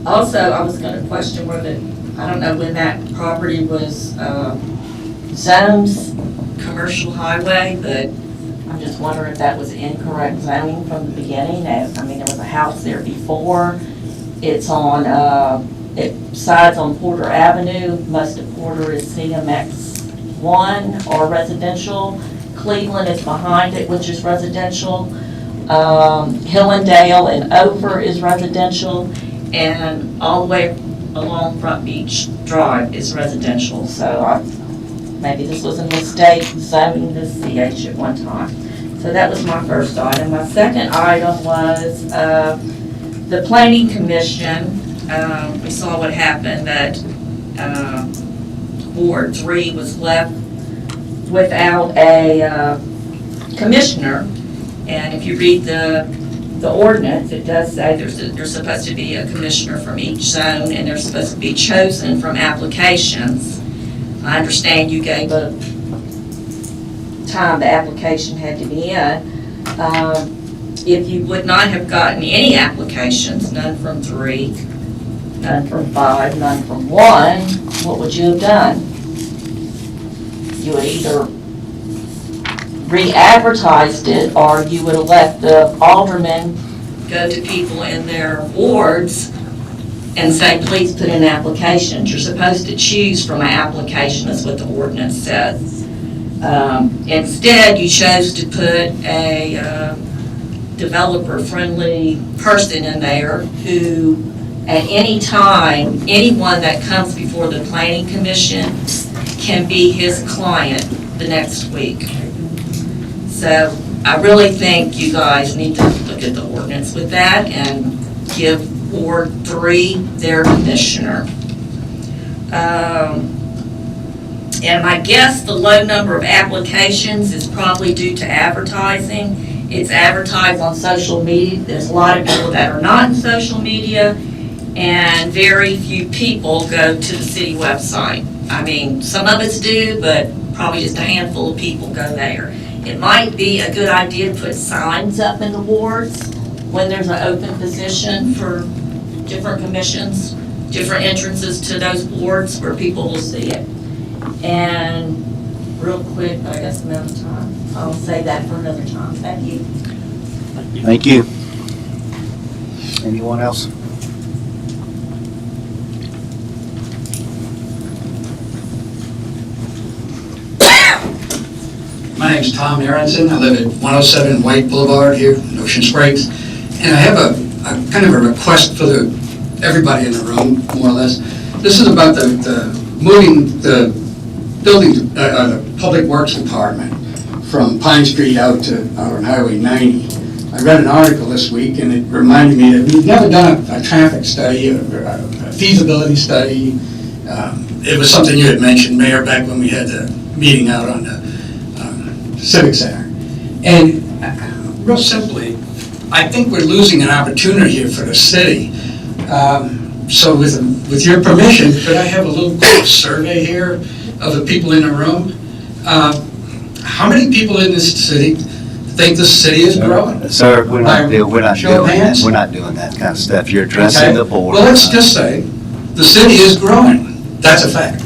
Also, I was gonna question whether, I don't know when that property was zoned commercial highway, but I'm just wondering if that was incorrect zoning from the beginning. I mean, there was a house there before. It's on, it sides on Porter Avenue. Most of Porter is CMX1 or residential. Cleveland is behind it, which is residential. Hillendale and over is residential, and all the way along Front Beach Drive is residential. So maybe this was a mistake zoning this CH at one time. So that was my first item. My second item was the Planning Commission. We saw what happened, that Ward 3 was left without a commissioner. And if you read the ordinance, it does say there's supposed to be a commissioner from each zone, and they're supposed to be chosen from applications. I understand you gave a time the application had to be in. If you would not have gotten any applications, none from 3, none from 5, none from 1, what would you have done? You would either re-advertised it, or you would have let the aldermen go to people in their wards and say, please put in applications. You're supposed to choose from an application, is what the ordinance says. Instead, you chose to put a developer-friendly person in there who, at any time, anyone that comes before the Planning Commission can be his client the next week. So I really think you guys need to look at the ordinance with that and give Ward 3 their commissioner. And I guess the low number of applications is probably due to advertising. It's advertised on social media. There's a lot of people that are not in social media, and very few people go to the city website. I mean, some of us do, but probably just a handful of people go there. It might be a good idea to put signs up in the wards when there's an open position for
different commissions, different entrances to those boards where people will see it. And real quick, I guess I'm out of time. I'll say that for another time. Thank you.
Thank you. Anyone else?
My name's Tom Aronson. I live at 107 White Boulevard here in Ocean Springs. And I have a kind of a request for everybody in the room, more or less. This is about the moving the building, the Public Works Department from Pine Street out on Highway 90. I read an article this week and it reminded me that we've never done a traffic study, a feasibility study. It was something you had mentioned, Mayor, back when we had the meeting out on the Civic Center. And real simply, I think we're losing an opportunity here for the city. So with your permission, could I have a little quick survey here of the people in the room? How many people in this city think the city is growing?
Sir, we're not doing
Show of
that.
hands?
We're not doing that kind of stuff. You're addressing the board.
Well, let's just say, the city is growing. That's a fact.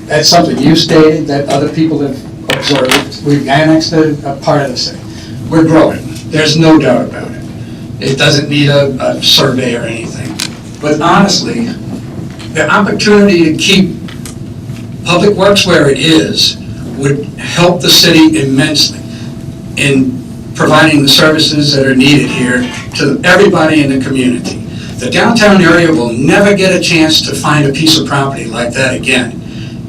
That's something you stated, that other people have observed. We've annexed a part of the city. We're growing. There's no doubt about it. It doesn't need a survey or anything. But honestly, the opportunity to keep Public Works where it is would help the city immensely in providing the services that are needed here to everybody in the community. The downtown area will never get a chance to find a piece of property like that again.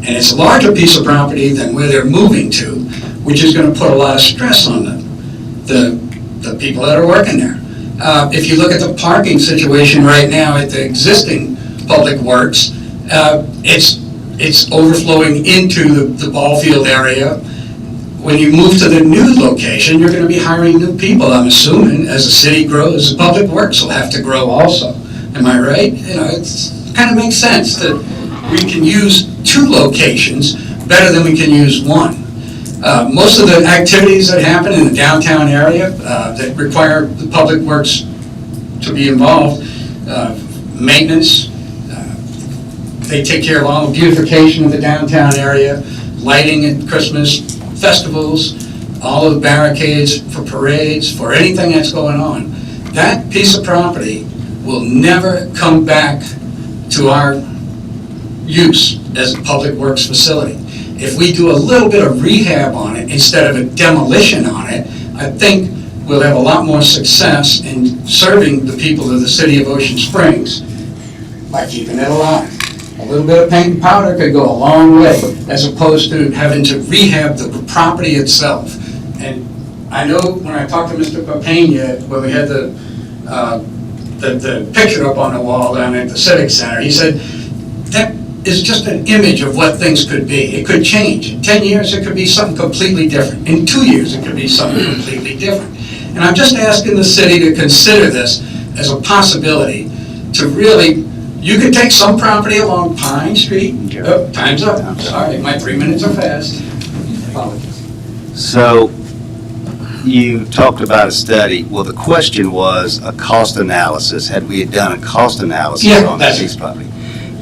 And it's a larger piece of property than where they're moving to, which is going to put a lot of stress on the people that are working there. If you look at the parking situation right now at the existing Public Works, it's overflowing into the ball field area. When you move to the new location, you're going to be hiring new people, I'm assuming. As the city grows, the Public Works will have to grow also. Am I right? You know, it kind of makes sense that we can use two locations better than we can use one. Most of the activities that happen in the downtown area that require the Public Works to be involved, maintenance, they take care of all the beautification of the downtown area, lighting at Christmas, festivals, all of the barricades for parades, for anything that's going on. That piece of property will never come back to our use as a Public Works facility. If we do a little bit of rehab on it instead of a demolition on it, I think we'll have a lot more success in serving the people of the city of Ocean Springs by keeping it alive. A little bit of paint and powder could go a long way, as opposed to having to rehab the property itself. And I know when I talked to Mr. Papania, when we had the picture up on the wall down at the Civic Center, he said, that is just an image of what things could be. It could change. In 10 years, it could be something completely different. In 2 years, it could be something completely different. And I'm just asking the city to consider this as a possibility to really, you could take some property along Pine Street. Oh, time's up. I'm sorry, my 3 minutes are fast. Apologies.
So you talked about a study. Well, the question was a cost analysis. Had we done a cost analysis on this piece of property?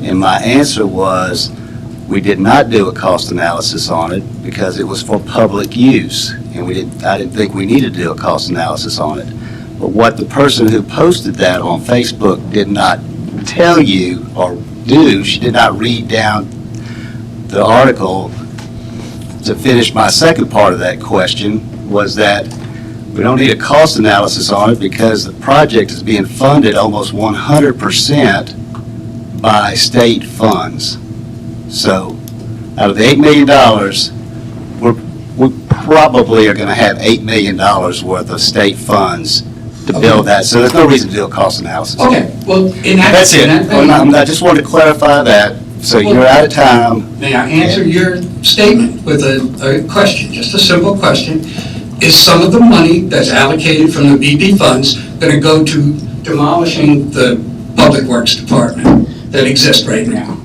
And my answer was, we did not do a cost analysis on it because it was for public use. And I didn't think we needed to do a cost analysis on it. But what the person who posted that on Facebook did not tell you or do, she did not read down the article to finish my second part of that question, was that we don't need a cost analysis on it because the project is being funded almost 100% by state funds. So out of the $8 million, we probably are going to have $8 million worth of state funds to build that. So there's no reason to do a cost analysis.
Okay, well, in that...
That's it. I just wanted to clarify that. So you're out of time.
May I answer your statement with a question, just a simple question? Is some of the money that's allocated from the BP funds going to go to demolishing the Public Works Department that exists right now?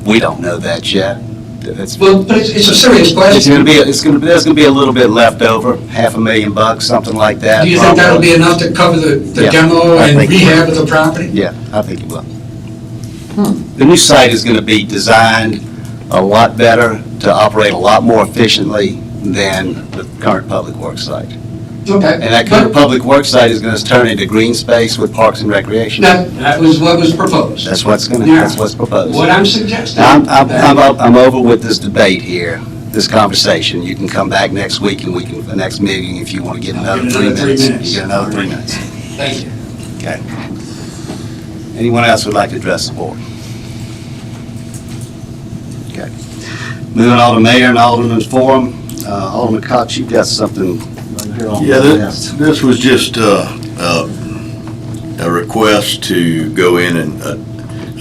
We don't know that yet. It's
Well, but it's a serious question.
there's gonna be a little bit left over, $500,000, something like that.
Do you think that'll
probably.
be enough to cover the
Yeah,
demo
I
and
think it
rehab
will.
of the property?
Yeah, I think it will. The new site is gonna be designed a lot better to operate a lot more efficiently than the current public works site.
Okay.
And that current public works site is gonna turn into green space with parks and recreation.
That was what was proposed.
That's what's proposed.
What I'm suggesting.
I'm over with this debate here, this conversation. You can come back next week and the next meeting, if you want to get another 3 minutes. You get another 3 minutes.
Thank you.
Okay. Anyone else would like to address the board? Okay. Moving on to mayor and alderman's forum. Alderman Cox, you've got something right here on the
Yeah,
list.
this was just a request to go in and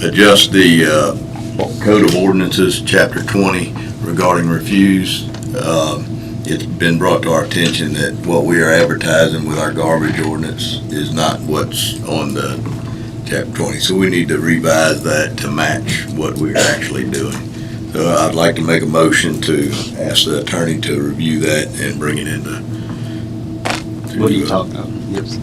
adjust the Code of Ordinances, Chapter 20, regarding refuse. It's been brought to our attention that what we are advertising with our garbage ordinance is not what's on the Chapter 20. So we need to revise that to match what we're actually doing. So I'd like to make a motion to ask the attorney to review that and bring it into.
What are you talking about? Yes.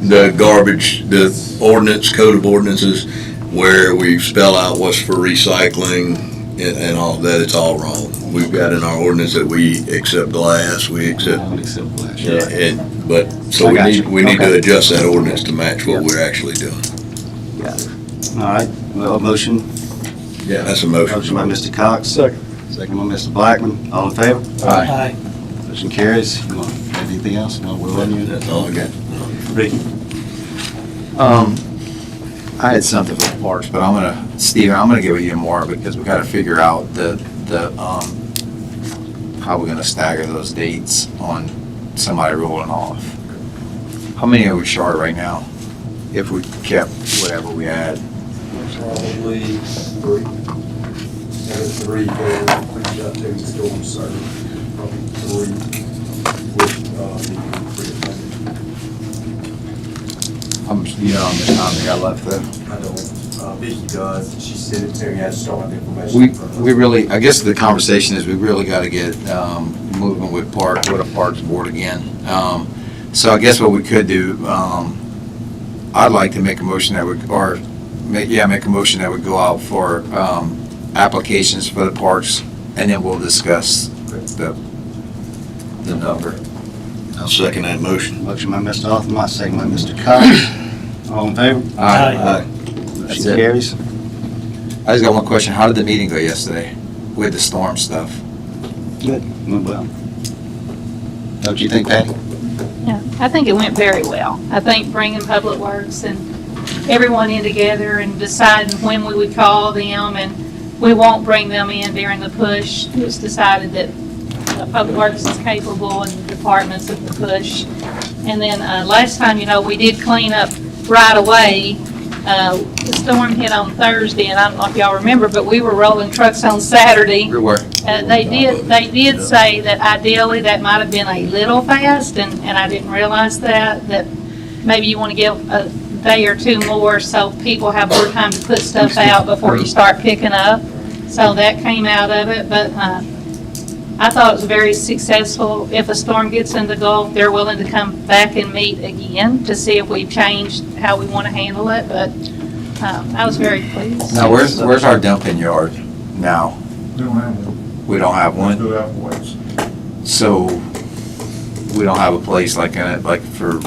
The garbage, the ordinance, Code of Ordinances, where we spell out what's for recycling and all of that, it's all wrong. We've got in our ordinance that we accept glass, we accept. But, so we need to adjust that ordinance to match what we're actually doing.
Got it. All right, well, a motion.
Yeah, that's a motion.
Motion by Mr. Cox.
Second.
Second by Mr. Blackman. All in favor?
Aye.
Motion carries. You want anything else? No, we're on you.
That's all I got.
Ricky?
I had something for the parks, but Steven, I'm gonna give you more because we gotta figure out how we're gonna stagger those dates on somebody rolling off. How many are we short right now? If we kept whatever we had?
Probably three. There's three there, we got two storm surge, probably three with,
You know how much time we got left there?
I don't, Vicky does, she sent it to me, I just don't have the information.
We really, I guess the conversation is we really gotta get, moving with a Parks Board again. So I guess what we could do, I'd like to make a motion that would, make a motion that would go out for, applications for the parks, and then we'll discuss the number.
I'll second that motion.
Motion by Mr. Hoffman, second by Mr. Cox. All in favor?
Aye.
Motion
That's it.
carries.
I just got one question. How did the meeting go yesterday with the storm stuff?
Good. Went well. Don't you think, Patty?
Yeah, I think it went very well. I think bringing Public Works and everyone in together and deciding when we would call them, and we won't bring them in during the push. It was decided that Public Works is capable and the departments of the push. And then last time, we did clean up right away. The storm hit on Thursday, and I don't know if y'all remember, but we were rolling trucks on Saturday.
We were.
They did say that ideally that might have been a little fast, and I didn't realize that maybe you want to give a day or two more so people have more time to put stuff out before you start picking up. So that came out of it, but I thought it was very successful. If a storm gets in the Gulf, they're willing to come back and meet again to see if we've changed how we want to handle it, but I was very pleased.
Now, where's our dumping yard now?
We don't have one.
We don't have one?
Do have ways.
So we don't have a place like for,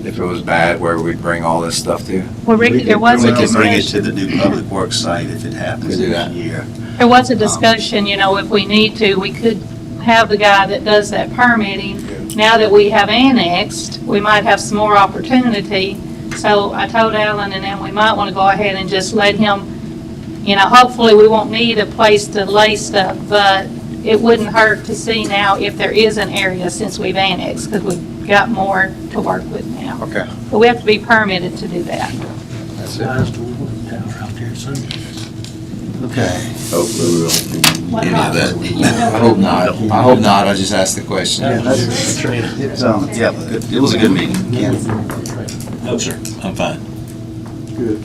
if it was bad, where we'd bring all this stuff to?
Well, Ricky, there was a
We could bring it
discussion.
to the new Public Works site if it happens
We do
this
that.
year.
There was a discussion, if we need to, we could have the guy that does that permitting. Now that we have annexed, we might have some more opportunity. So I told Alan and then we might want to go ahead and just let him, hopefully we won't need a place to lay stuff, but it wouldn't hurt to see now if there is an area since we've annexed, because we've got more to work with now.
Okay.
But we have to be permitted to do that.
That's it.
Okay.
Hopefully we won't need any of that.
I hope not. I hope not. I just asked the question.
It was a good meeting. Ken?
No, sir, I'm fine.
Good.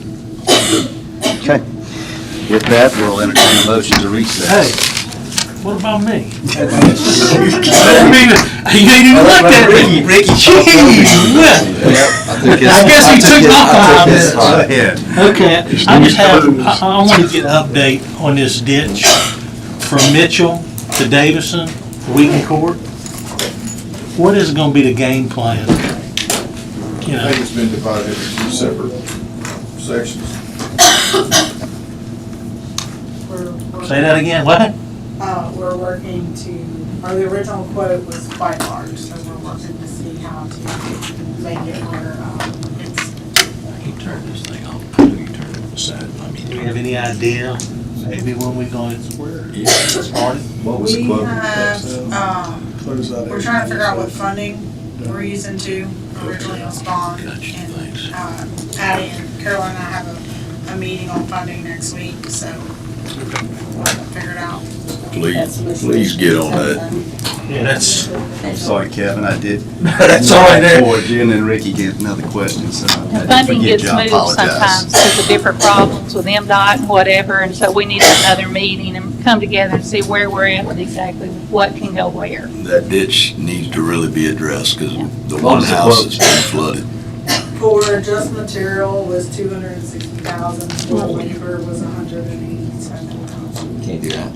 Okay. With that, we'll entertain a motion to recess.
What about me? I mean, you ain't even looked at me.
Ricky.
Jeez, I guess he took my 5 minutes. Okay, I just have, I want to get an update on this ditch from Mitchell to Davison, Wheaton Court. What is gonna be the game plan? You
I
know,
think it's been divided into 2 separate sections.
say that again, what?
We're working to, or the original quote was quite large, so we're working to see how to make it where,
You turn this thing off, you turn it aside. I mean, do we have any idea, maybe when we're going to start it?
What was the quote?
we're trying to figure out what funding we're using to originally on bond. And Patty and Carolyn and I have a meeting on funding next week, so we'll figure it out.
Please get on that.
Yeah, that's.
I'm sorry, Kevin, I did.
That's all right there.
Forward you, and then Ricky gave another question, so. I did
Funding
forget
gets
you. I
moved
apologize.
sometimes because of different problems with MDOT and whatever, and so we need another meeting and come together and see where we're at with exactly what can go where.
That ditch needs to really be addressed because the
What
one
was the
house
quote?
that's been flooded.
For just material was $260,000, for labor was $187,000.
Can't do that.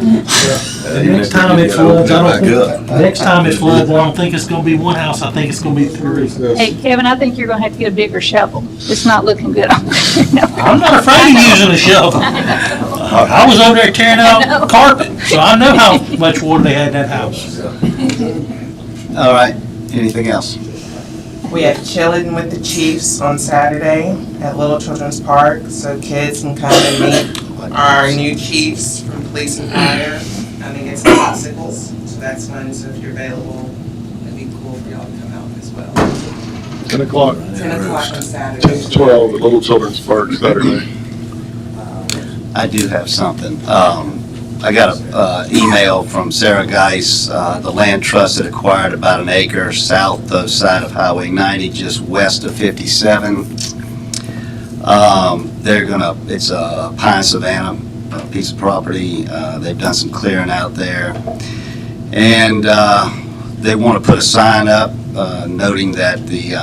Next time it floods, I don't, next time it floods, I don't think it's gonna be one house, I think it's gonna be 3.
Hey, Kevin, I think you're gonna have to get a bigger shovel. It's not looking good on there.
I'm not afraid of using a shovel. I was over there tearing out carpet, so I know how much water they had in that house.
All right, anything else?
We have chilling with the Chiefs on Saturday at Little Children's Park, so kids can come and meet our new chiefs from police and fire. I think it's popsicles, so that's fun, so if you're available, it'd be cool for y'all to come out as well.
10 o'clock.
10 o'clock on Saturday.
10 to 12 at Little Children's Park Saturday.
I do have something. I got an email from Sarah Geis, the land trust that acquired about an acre south of side of Highway 90, just west of 57. They're gonna, it's a Pine Savannah piece of property. They've done some clearing out there. And they want to put a sign up noting that the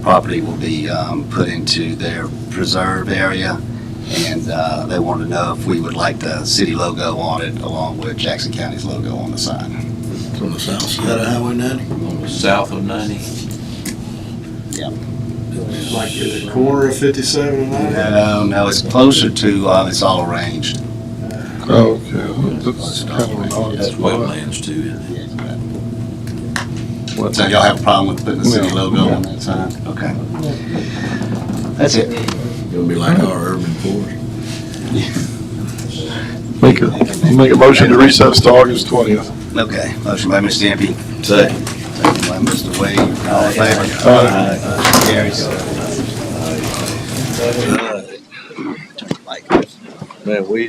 property will be put into their preserve area. And they want to know if we would like the city logo on it along with Jackson County's logo on the sign.
It's on the south side of Highway 90?
On the south of 90.
Yeah.
Like at the corner of 57 and 90?
No, it's closer to, it's all arranged.
Oh, okay. That's kind of an odd
That's
spot.
wetlands too.
So y'all have a problem with putting the city logo on that sign? Okay. That's it.
It'll be like our urban forest.
Make a motion to recess to August 20th.
Okay, motion by Mr. Stampy.
Second.
Second by Mr. Wade. All in favor? Carries.
Man, we